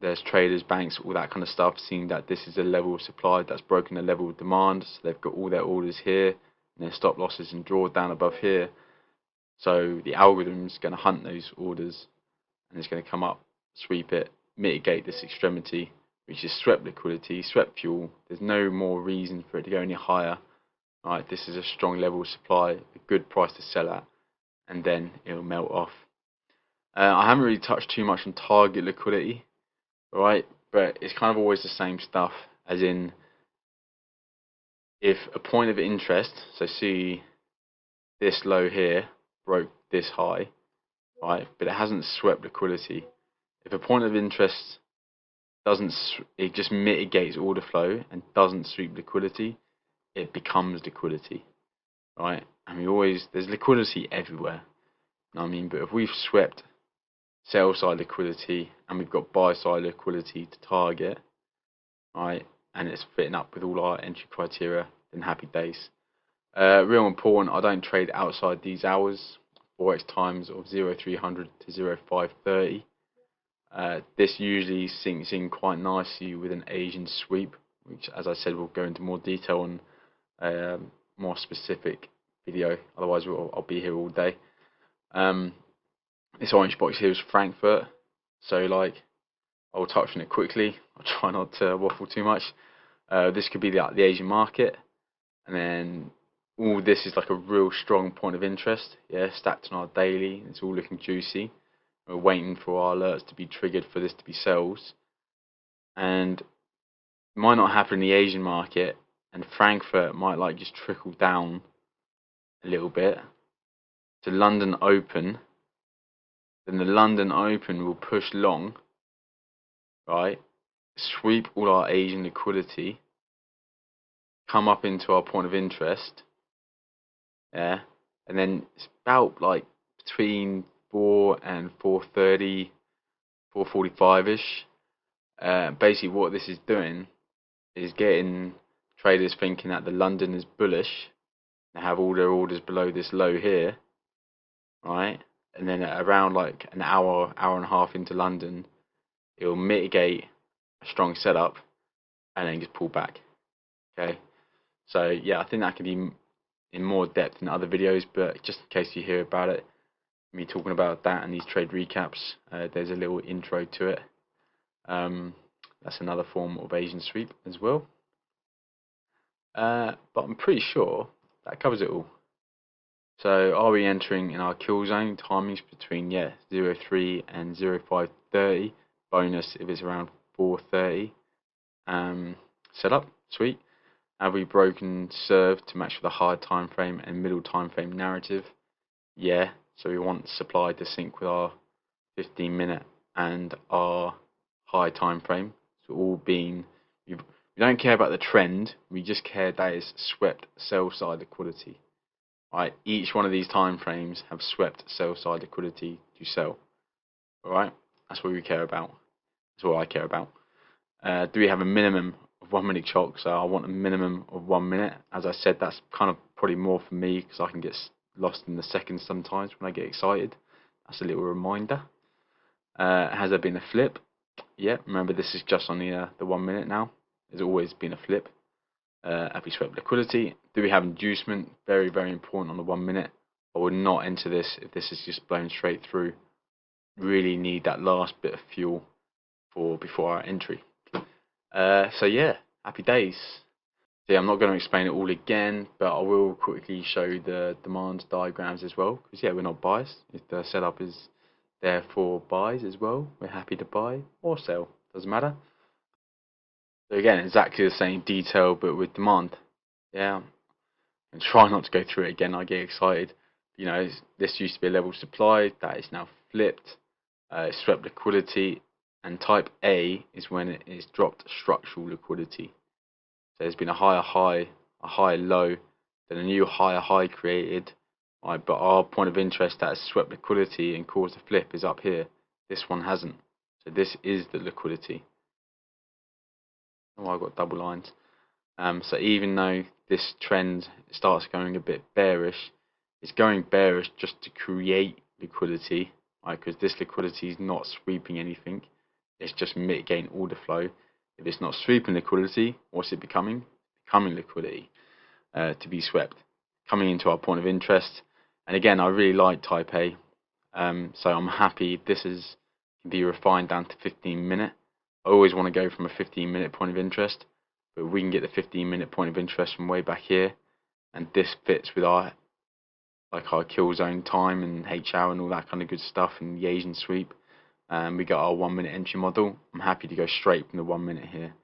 There's traders, banks, all that kind of stuff, seeing that this is a level of supply that's broken a level of demand. So they've got all their orders here, and their stop losses and drawdown above here. So the algorithm's going to hunt those orders, and it's going to come up, sweep it, mitigate this extremity, which is swept liquidity, swept fuel. There's no more reason for it to go any higher. Right, this is a strong level of supply, a good price to sell at, and then it'll melt off. I haven't really touched too much on target liquidity, right? But it's kind of always the same stuff, as in if a point of interest, so see this low here broke this high, right? But it hasn't swept liquidity. If a point of interest it just mitigates order flow and doesn't sweep liquidity, it becomes liquidity, right? And there's liquidity everywhere. know what I mean? But if we've swept sell side liquidity and we've got buy side liquidity to target, right, and it's fitting up with all our entry criteria, then happy days. Real important, I don't trade outside these hours. Forex times of 0300 to 0530. This usually sinks in quite nicely with an Asian sweep, which, as I said, we'll go into more detail on more specific video. Otherwise, I'll be here all day. This orange box here is Frankfurt, so like I'll touch on it quickly. I'll try not to waffle too much. This could be the Asian market, and then all this is like a real strong point of interest. Yeah, stacked on our daily. It's all looking juicy. We're waiting for our alerts to be triggered for this to be sells, and it might not happen in the Asian market, and Frankfurt might like just trickle down a little bit to London Open. Then the London Open will push long, right? Sweep all our Asian liquidity, come up into our point of interest, yeah, and then it's about like between 4 and 4:30, 4:45ish. Basically, what this is doing is getting traders thinking that the London is bullish. They have all their orders below this low here, right? And then at around like an hour, hour and a half into London, it will mitigate a strong setup and then just pull back. Okay, so yeah, I think that could be in more depth in other videos, but just in case you hear about it, me talking about that and these trade recaps, there's a little intro to it. That's another form of Asian sweep as well. But I'm pretty sure that covers it all. So are we entering in our kill zone? Timings between 03 and 0530. Bonus if it's around 430. Setup, sweet. Have we broken serve to match with a high time frame and middle time frame narrative? Yeah. So we want supply to sync with our 15-minute and our high time frame. So all being, we don't care about the trend. We just care that it's swept sell side liquidity. Right, each one of these time frames have swept sell side liquidity to sell. All right, that's what we care about. That's what I care about. Do we have a minimum of 1 minute chalk? So I want a minimum of 1 minute. As I said, that's kind of probably more for me because I can get lost in the seconds sometimes when I get excited. That's a little reminder. Has there been a flip? Yeah, remember this is just on the 1 minute now. There's always been a flip. Have we swept liquidity? Do we have inducement? Very, very important on the 1 minute. I would not enter this if this is just blown straight through. Really need that last bit of fuel before our entry. So yeah, happy days. So yeah, I'm not going to explain it all again, but I will quickly show the demand diagrams as well. Because yeah, we're not biased. If the setup is there for buys as well, we're happy to buy or sell. Doesn't matter. So again, exactly the same detail, but with demand. Yeah, and try not to go through it again. I get excited. You know, this used to be a level supply that is now flipped. It's swept liquidity, and type A is when it is dropped structural liquidity. So there's been a higher high, a higher low, then a new higher high created. Right, but our point of interest that has swept liquidity and caused a flip is up here. This one hasn't. So this is the liquidity. Oh, I've got double lines. So even though this trend starts going a bit bearish, it's going bearish just to create liquidity, right? Because this liquidity is not sweeping anything. It's just mitigating order flow. If it's not sweeping liquidity, what's it becoming? Becoming liquidity to be swept, coming into our point of interest. And again, I really like type A, so I'm happy this can be refined down to 15-minute. I always want to go from a 15-minute point of interest, but we can get the 15-minute point of interest from way back here, and this fits with our kill zone time and HR and all that kind of good stuff and the Asian sweep. We got our 1 minute entry model. I'm happy to go straight from the 1 minute here.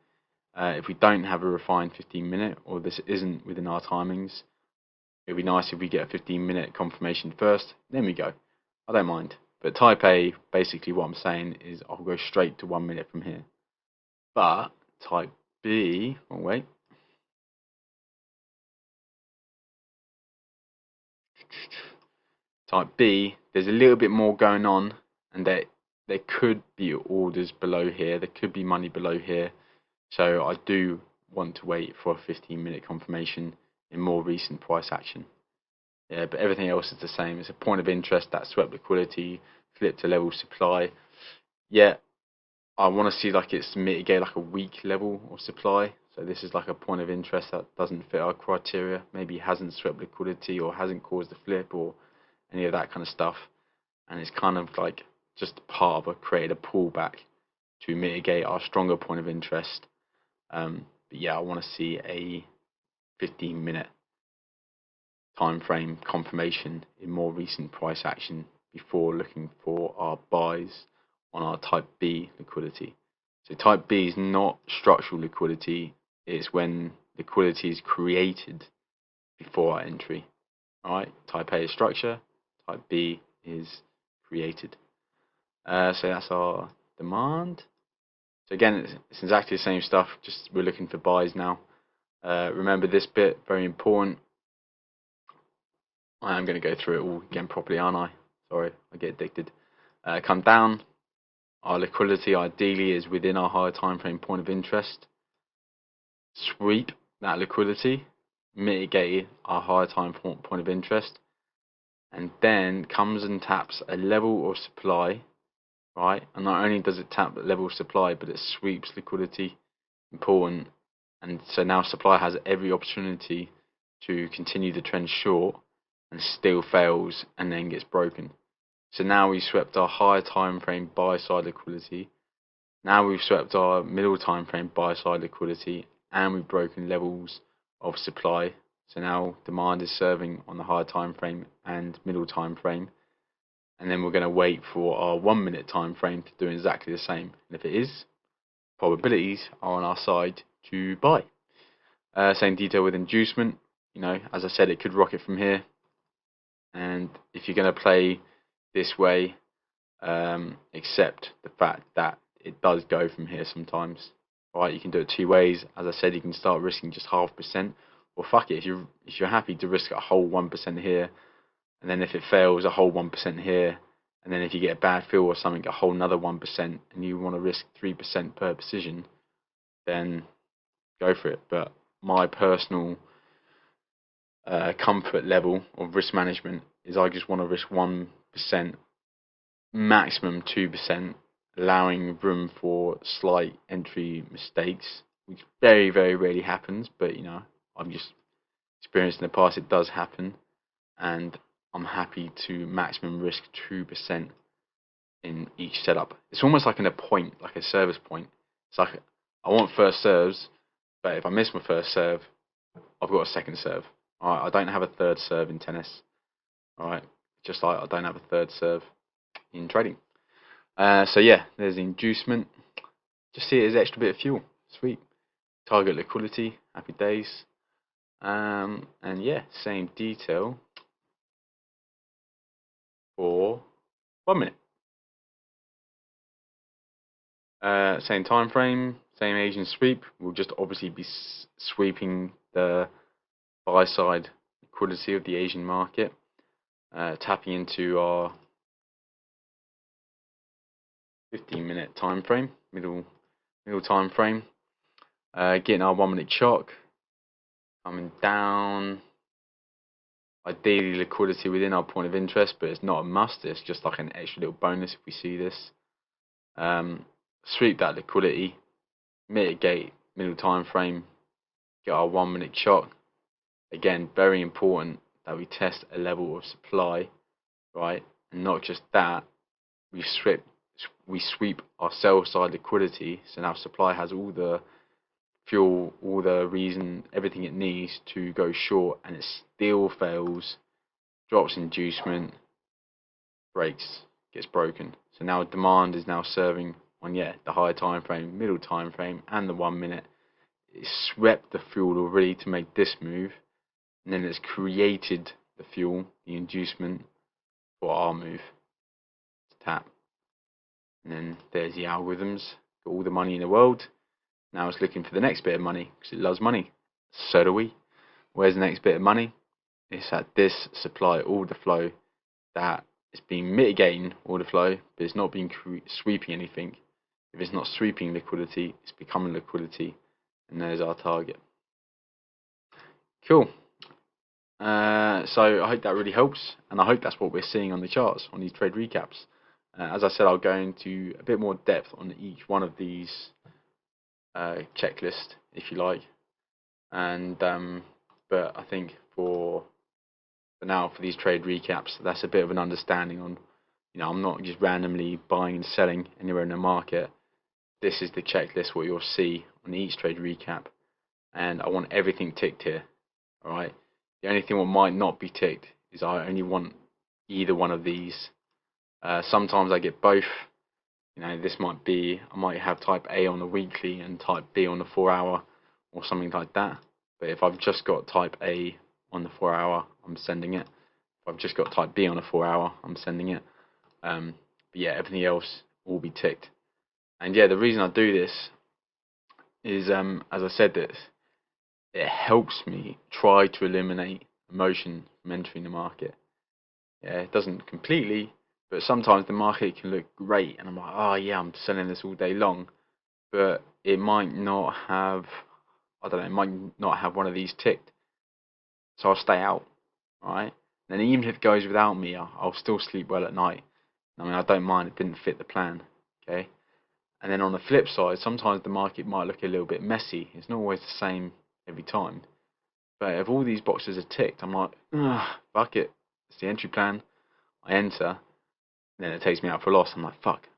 If we don't have a refined 15-minute, or this isn't within our timings, it'd be nice if we get a 15-minute confirmation first, then we go. I don't mind. But type A, basically what I'm saying is I'll go straight to 1 minute from here. But type B, oh wait. Type B, there's a little bit more going on, and there could be orders below here, there could be money below here, so I do want to wait for a 15-minute confirmation in more recent price action. Yeah, but everything else is the same. It's a point of interest that swept liquidity, flipped to level supply. Yeah, I want to see like it's mitigate like a weak level of supply. So this is like a point of interest that doesn't fit our criteria. Maybe hasn't swept liquidity or hasn't caused a flip or any of that kind of stuff. And it's kind of like just part of create a pullback to mitigate our stronger point of interest. But yeah, I want to see a 15-minute time frame confirmation in more recent price action before looking for our buys on our type B liquidity. So type B is not structural liquidity, it's when liquidity is created before our entry. Alright, type A is structure, type B is created. So that's our demand. So again, it's exactly the same stuff, just we're looking for buys now. Remember this bit, very important. I am going to go through it all again properly, aren't I? Sorry, I get addicted. Come down. Our liquidity ideally is within our higher time frame point of interest. Sweep that liquidity, mitigate our higher time point of interest, and then comes and taps a level of supply, right? And not only does it tap the level of supply, but it sweeps liquidity, important. And so now supply has every opportunity to continue the trend short and still fails and then gets broken. So now we've swept our higher time frame buy side liquidity. Now we've swept our middle time frame buy side liquidity, and we've broken levels of supply. So now demand is serving on the higher time frame and middle time frame. And then we're going to wait for our 1 minute time frame to do exactly the same. And if it is, probabilities are on our side to buy. Same detail with inducement. You know, as I said, it could rocket from here. And if you're going to play this way, accept the fact that it does go from here sometimes. Right, you can do it two ways. As I said, you can start risking just 0.5%, or fuck it, if you're happy to risk a whole 1% here, and then if it fails, a whole 1% here, and then if you get a bad feel or something, a whole another 1%, and you want to risk 3% per position, then go for it. But my personal comfort level of risk management is I just want to risk 1%, maximum 2%, allowing room for slight entry mistakes, which very, very rarely happens, but you know, I've just experienced in the past it does happen, and I'm happy to maximum risk 2% in each setup. It's almost like in a point, like a service point. It's like I want first serves, but if I miss my first serve, I've got a second serve. Alright, I don't have a third serve in tennis. Alright, just like I don't have a third serve in trading. So yeah, there's the inducement. Just see it as extra bit of fuel. Sweet. Target liquidity. Happy days. And yeah, same detail for 1 minute. Same time frame, same Asian sweep. We'll just obviously be sweeping the buy side liquidity of the Asian market, tapping into our 15-minute time frame, middle time frame, getting our 1 minute shock, coming down. Ideally liquidity within our point of interest, but it's not a must. It's just like an extra little bonus if we see this. Sweep that liquidity, mitigate middle time frame, get our 1 minute shock. Again, very important that we test a level of supply, right? And not just that, we sweep our sell side liquidity, so now supply has all the fuel, all the reason, everything it needs to go short, and it still fails, drops inducement, breaks, gets broken. So now demand is now serving on the higher time frame, middle time frame, and the 1 minute. It's swept the fuel already to make this move, and then it's created the fuel, the inducement for our move to tap. And then there's the algorithms, got all the money in the world. Now it's looking for the next bit of money because it loves money. So do we. Where's the next bit of money? It's at this supply order flow that it's been mitigating order flow, but it's not been sweeping anything. If it's not sweeping liquidity, it's becoming liquidity, and there's our target. Cool. So I hope that really helps, and I hope that's what we're seeing on the charts, on these trade recaps. As I said, I'll go into a bit more depth on each one of these checklists, if you like. And but I think for now, for these trade recaps, that's a bit of an understanding on, I'm not just randomly buying and selling anywhere in the market. This is the checklist, what you'll see on each trade recap, and I want everything ticked here. All right. The only thing what might not be ticked is I only want either one of these. Sometimes I get both. This might be, I might have type A on the weekly and type B on the 4-hour or something like that. But if I've just got type A on the 4-hour, I'm sending it. If I've just got type B on the 4-hour, I'm sending it. But yeah, everything else will be ticked. And yeah, the reason I do this is, as I said, this, it helps me try to eliminate emotion from entering the market. Yeah, it doesn't completely, but sometimes the market can look great, and I'm like, oh yeah, I'm selling this all day long, but it might not have, it might not have one of these ticked, so I'll stay out, right? And then even if it goes without me, I'll still sleep well at night. I mean, I don't mind, it didn't fit the plan, okay? And then on the flip side, sometimes the market might look a little bit messy. It's not always the same every time. But if all these boxes are ticked, I'm like, fuck it. It's the entry plan. I enter, and then it takes me out for a loss. I'm like, fuck.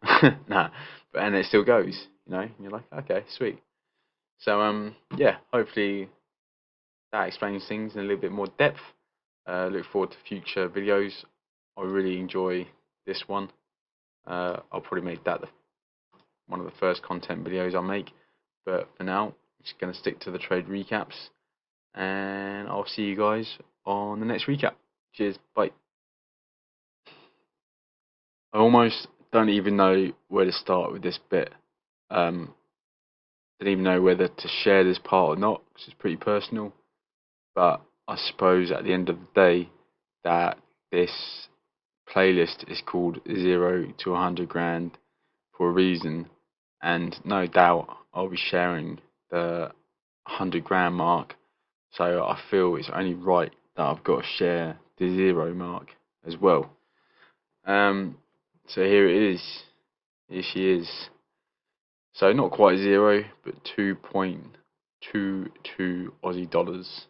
Nah. And it still goes, And you're like, okay, sweet. So, yeah, hopefully that explains things in a little bit more depth. Look forward to future videos. I really enjoy this one. I'll probably make that one of the first content videos I make. But for now, I'm just going to stick to the trade recaps. And I'll see you guys on the next recap. Cheers, bye. I almost don't even know where to start with this bit. Don't even know whether to share this part or not, because it's pretty personal. But I suppose at the end of the day, that this playlist is called 0 to 100 grand for a reason, and no doubt I'll be sharing the 100 grand mark. So I feel it's only right that I've got to share the 0 mark as well. So here it is. Here she is. So not quite 0, but 2.22 Aussie dollars.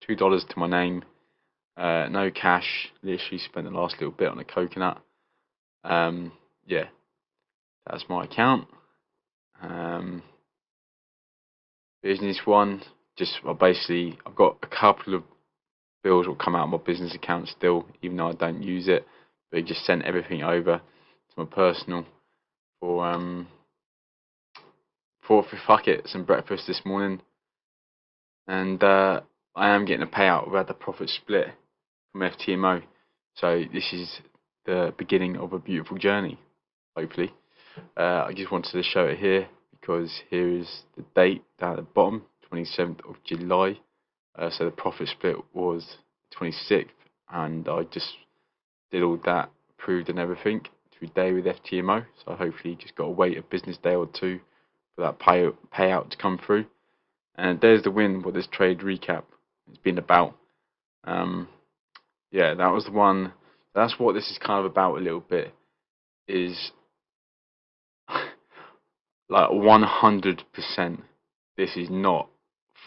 $2 to my name. No cash. Literally spent the last little bit on a coconut. Yeah, that's my account. Business one. I've got a couple of bills will come out of my business account still, even though I don't use it. But I just sent everything over to my personal for fuck it, some breakfast this morning, and I am getting a payout. We had the profit split from FTMO, so this is the beginning of a beautiful journey. Hopefully, I just wanted to show it here because here is the date down at the bottom, 27th of July. So the profit split was 26th, and I just did all that, approved and everything through day with FTMO. So hopefully just got to wait a business day or two for that payout to come through. And there's the win. What this trade recap has been about. Yeah, that was the one. That's what this is kind of about a little bit. Is like 100%. This is not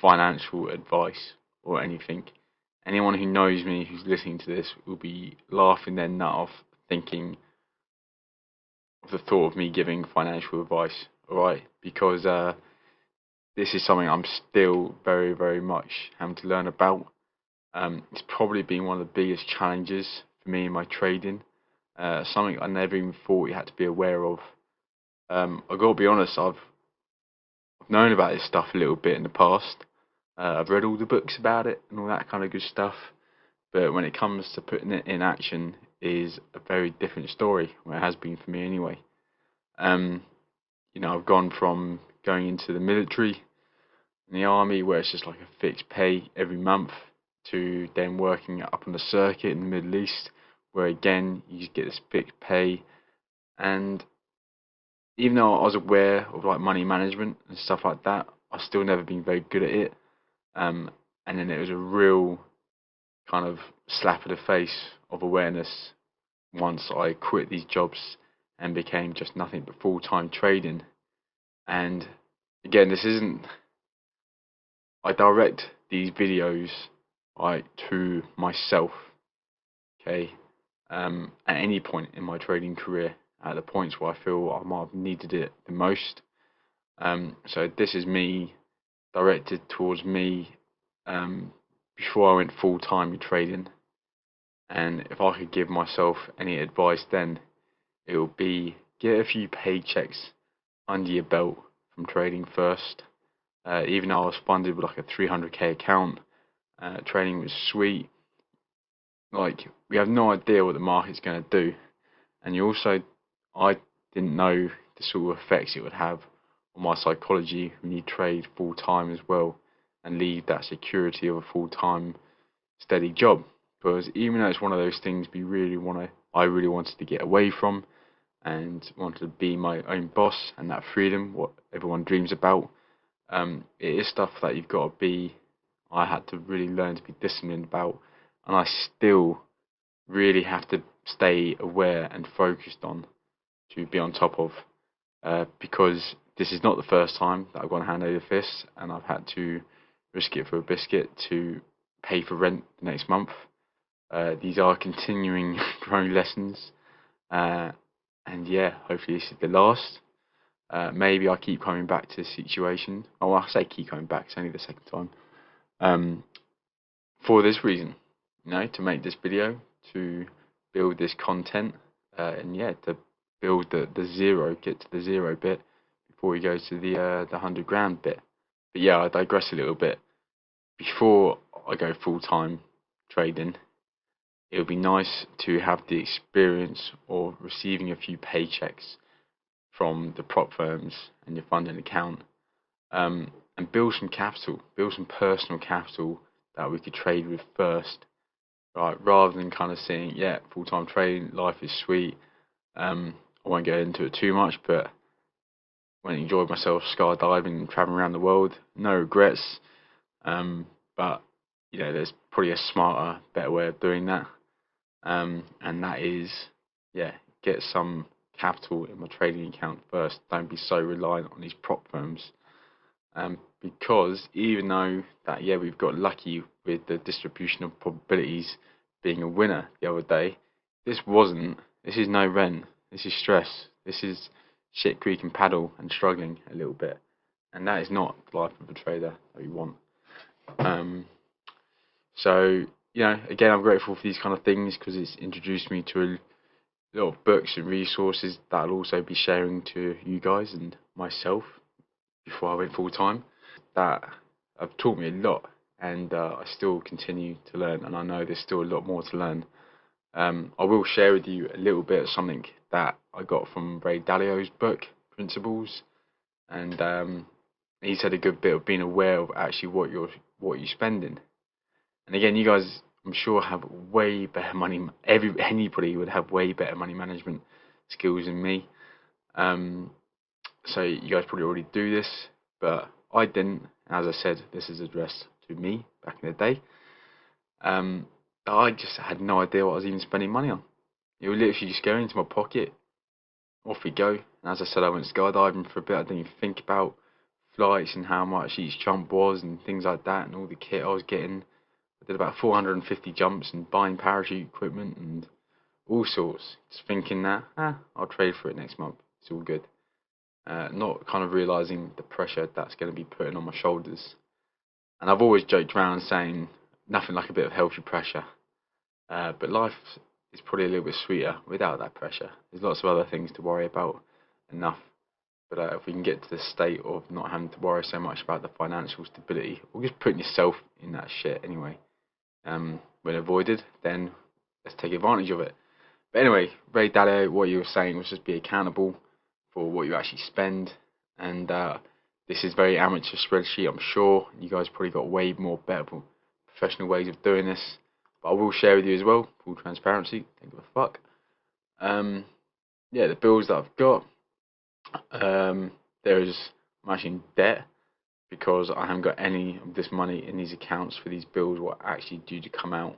financial advice or anything. Anyone who knows me, who's listening to this, will be laughing their nut off, thinking of the thought of me giving financial advice. All right, because this is something I'm still very, very much having to learn about. It's probably been one of the biggest challenges for me in my trading. Something I never even thought you had to be aware of. I got to be honest, I've known about this stuff a little bit in the past. I've read all the books about it and all that kind of good stuff. But when it comes to putting it in action, is a very different story. Well, it has been for me anyway. I've gone from going into the military, in the army, where it's just like a fixed pay every month, to then working up on the circuit in the Middle East, where again you just get this fixed pay. And even though I was aware of like money management and stuff like that, I've still never been very good at it. And then it was a real kind of slap in the face of awareness once I quit these jobs and became just nothing but full-time trading. And again, I direct these videos to myself, okay, at any point in my trading career, at the points where I feel I might have needed it the most. So this is me directed towards me before I went full-time in trading. And if I could give myself any advice then, it would be get a few paychecks under your belt from trading first. Even though I was funded with like a 300k account, trading was sweet. Like, we have no idea what the market's going to do, and I didn't know the sort of effects it would have on my psychology when you trade full time as well and leave that security of a full time steady job. Because even though it's one of those things I really wanted to get away from and wanted to be my own boss and that freedom, what everyone dreams about, it is stuff that I had to really learn to be disciplined about, and I still really have to stay aware and focused on to be on top of, because this is not the first time that I've gone hand over fist and I've had to risk it for a biscuit to pay for rent the next month. These are continuing growing lessons, and yeah, hopefully this is the last. Maybe I keep coming back to the situation. Oh, I say keep coming back, it's only the second time. For this reason, to make this video, to build this content, and yeah, to build get to the zero bit before we go to the 100 grand bit. But yeah, I digress a little bit. Before I go full time trading, it would be nice to have the experience of receiving a few paychecks from the prop firms and your funding account, and build some capital, build some personal capital that we could trade with first, right? Rather than kind of saying, yeah, full-time trading, life is sweet. I won't go into it too much, but went and enjoyed myself skydiving and traveling around the world. No regrets, but there's probably a smarter, better way of doing that, and that is, yeah, get some capital in my trading account first. Don't be so reliant on these prop firms, because even though that, yeah, we've got lucky with the distribution of probabilities being a winner the other day, this is no rent, this is stress, this is shit creek and paddle and struggling a little bit, and that is not the life of a trader that we want. So again, I'm grateful for these kind of things because it's introduced me to a lot of books and resources that I'll also be sharing to you guys and myself before I went full time, that have taught me a lot, and I still continue to learn, and I know there's still a lot more to learn. I will share with you a little bit of something that I got from Ray Dalio's book, Principles, and he said a good bit of being aware of actually what you're spending. And again, you guys, I'm sure, have way better money. Anybody would have way better money management skills than me. So you guys probably already do this, but I didn't. As I said, this is addressed to me back in the day. I just had no idea what I was even spending money on. It would literally just go into my pocket, off we go. And as I said, I went skydiving for a bit. I didn't even think about flights and how much each jump was and things like that, and all the kit I was getting. I did about 450 jumps and buying parachute equipment and all sorts, just thinking that, I'll trade for it next month, it's all good. Not kind of realising the pressure that's going to be putting on my shoulders. And I've always joked around saying nothing like a bit of healthy pressure, but life is probably a little bit sweeter without that pressure. There's lots of other things to worry about enough, but if we can get to the state of not having to worry so much about the financial stability, or just putting yourself in that shit anyway, when avoided, then let's take advantage of it. But anyway, Ray Dalio, what you were saying was just be accountable for what you actually spend, and this is very amateur spreadsheet. I'm sure you guys probably got way more better professional ways of doing this, but I will share with you as well, full transparency, don't give a fuck. Yeah, the bills that I've got, I'm actually in debt because I haven't got any of this money in these accounts for these bills what are actually due to come out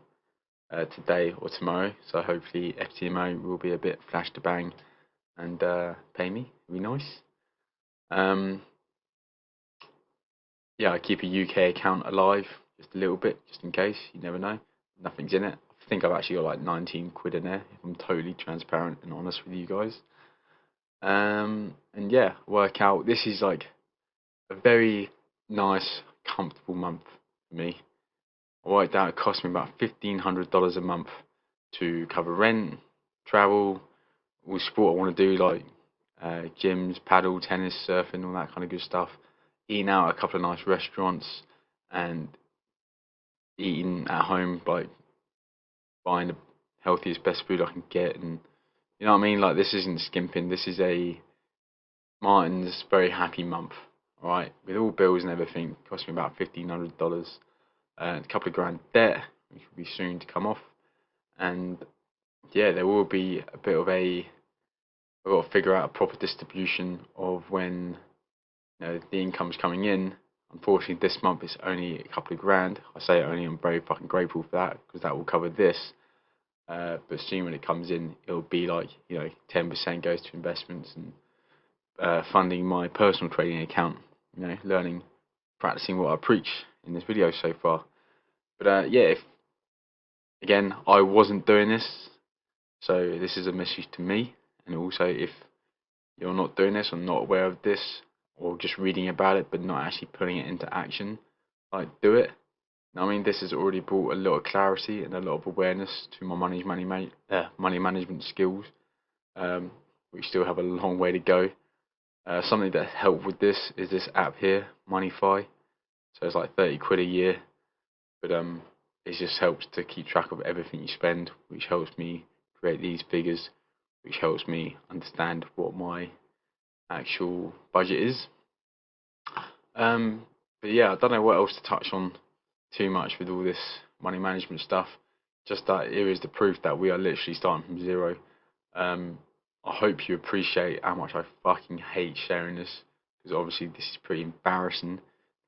today or tomorrow. So hopefully FTMO will be a bit flash to bang and pay me. It'll be nice. Yeah, I keep a UK account alive just a little bit, just in case. You never know. Nothing's in it. I think I've actually got like 19 quid in there, if I'm totally transparent and honest with you guys. And yeah, work out. This is like a very nice, comfortable month for me. I worked out it cost me about $1,500 a month to cover rent, travel, all sport I want to do, like gyms, paddle, tennis, surfing, all that kind of good stuff. Eating out at a couple of nice restaurants and eating at home, like buying the healthiest, best food I can get, and you know what I mean. Like this isn't skimping. This is a Martin's very happy month. All right, with all bills and everything, it cost me about $1,500. A couple of grand debt, which will be soon to come off, and yeah, there will be a bit of a. I've got to figure out a proper distribution of when the income's coming in. Unfortunately, this month it's only a couple of grand. I say only, I'm very fucking grateful for that because that will cover this. But soon when it comes in, it'll be like 10% goes to investments and funding my personal trading account. Learning, practicing what I preach in this video so far. But yeah, if again I wasn't doing this, so this is a message to me, and also if you're not doing this or not aware of this or just reading about it but not actually putting it into action, like do it. I mean, this has already brought a lot of clarity and a lot of awareness to my money management skills. We still have a long way to go. Something that helped with this is this app here, Moneyfy. So it's like 30 quid a year, but it just helps to keep track of everything you spend, which helps me create these figures, which helps me understand what my actual budget is. But yeah, I don't know what else to touch on too much with all this money management stuff. Just that here is the proof that we are literally starting from zero. I hope you appreciate how much I fucking hate sharing this, because obviously this is pretty embarrassing.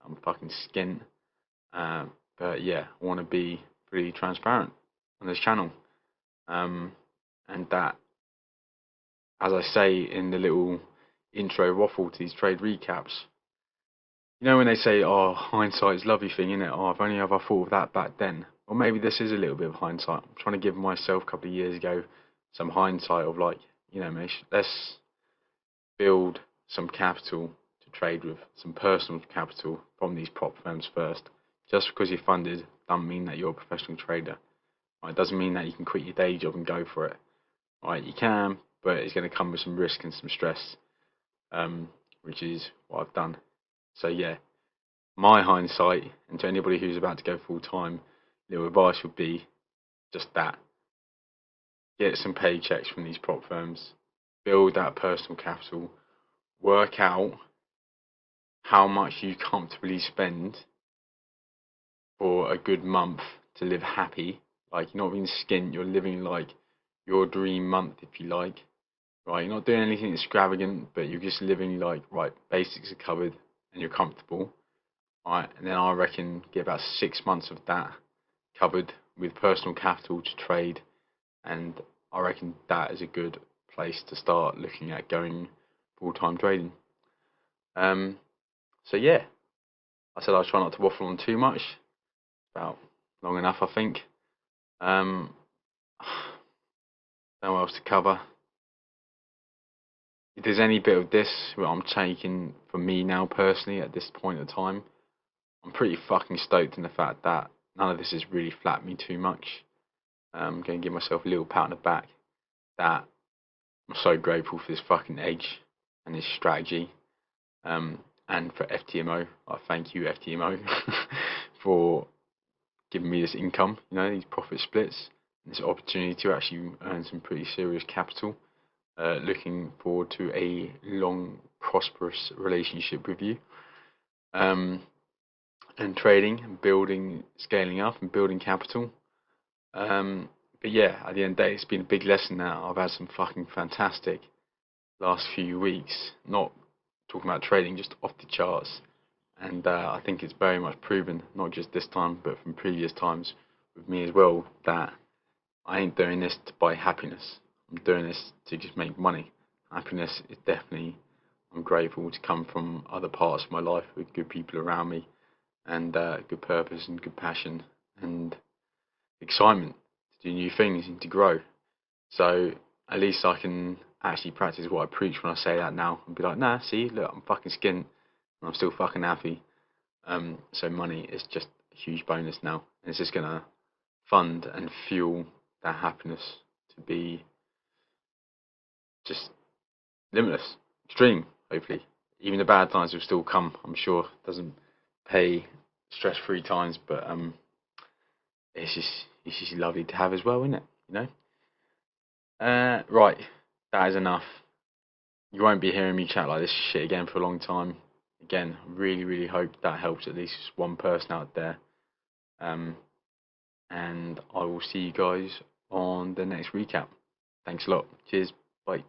I'm fucking skint. But yeah, I want to be pretty transparent on this channel. And that, as I say in the little intro waffle to these trade recaps, when they say, oh, hindsight's a lovely thing, innit? Oh, if only ever thought of that back then. Or maybe this is a little bit of hindsight. I'm trying to give myself a couple of years ago some hindsight of like, mate, let's build some capital to trade with, some personal capital from these prop firms first. Just because you're funded doesn't mean that you're a professional trader. Right? It doesn't mean that you can quit your day job and go for it. Right? You can, but it's going to come with some risk and some stress, which is what I've done. So yeah, my hindsight, and to anybody who's about to go full time, little advice would be just that. Get some paychecks from these prop firms, build that personal capital, work out how much you comfortably spend for a good month to live happy. Like, you're not being skint, you're living like your dream month, if you like. Right, you're not doing anything extravagant, but you're just living like, right, basics are covered and you're comfortable. Right, and then I reckon get about 6 months of that covered with personal capital to trade, and I reckon that is a good place to start looking at going full-time trading. So yeah, I said I'll try not to waffle on too much. About long enough, I think. No else to cover. If there's any bit of this what I'm taking for me now personally at this point in time, I'm pretty fucking stoked in the fact that none of this has really flattered me too much. I'm going to give myself a little pat on the back that I'm so grateful for this fucking edge and this strategy. And for FTMO, I thank you FTMO for giving me this income, these profit splits, this opportunity to actually earn some pretty serious capital. Looking forward to a long, prosperous relationship with you. And trading and building, scaling up and building capital. But yeah, at the end of the day, it's been a big lesson now. I've had some fucking fantastic last few weeks. Not talking about trading, just off the charts. And I think it's very much proven, not just this time, but from previous times with me as well, that I ain't doing this to buy happiness. I'm doing this to just make money. Happiness is definitely, I'm grateful to come from other parts of my life with good people around me and good purpose and good passion and excitement to do new things and to grow. So at least I can actually practice what I preach when I say that now and be like, nah, see, look, I'm fucking skint and I'm still fucking happy. So money is just a huge bonus now. And it's just gonna fund and fuel that happiness to be just limitless, extreme, hopefully. Even the bad times will still come, I'm sure. Doesn't pay stress free times, but it's just lovely to have as well, isn't it? You know? Right, that is enough. You won't be hearing me chat like this shit again for a long time. Again, really, really hope that helps at least one person out there. And I will see you guys on the next recap. Thanks a lot. Cheers. Bye.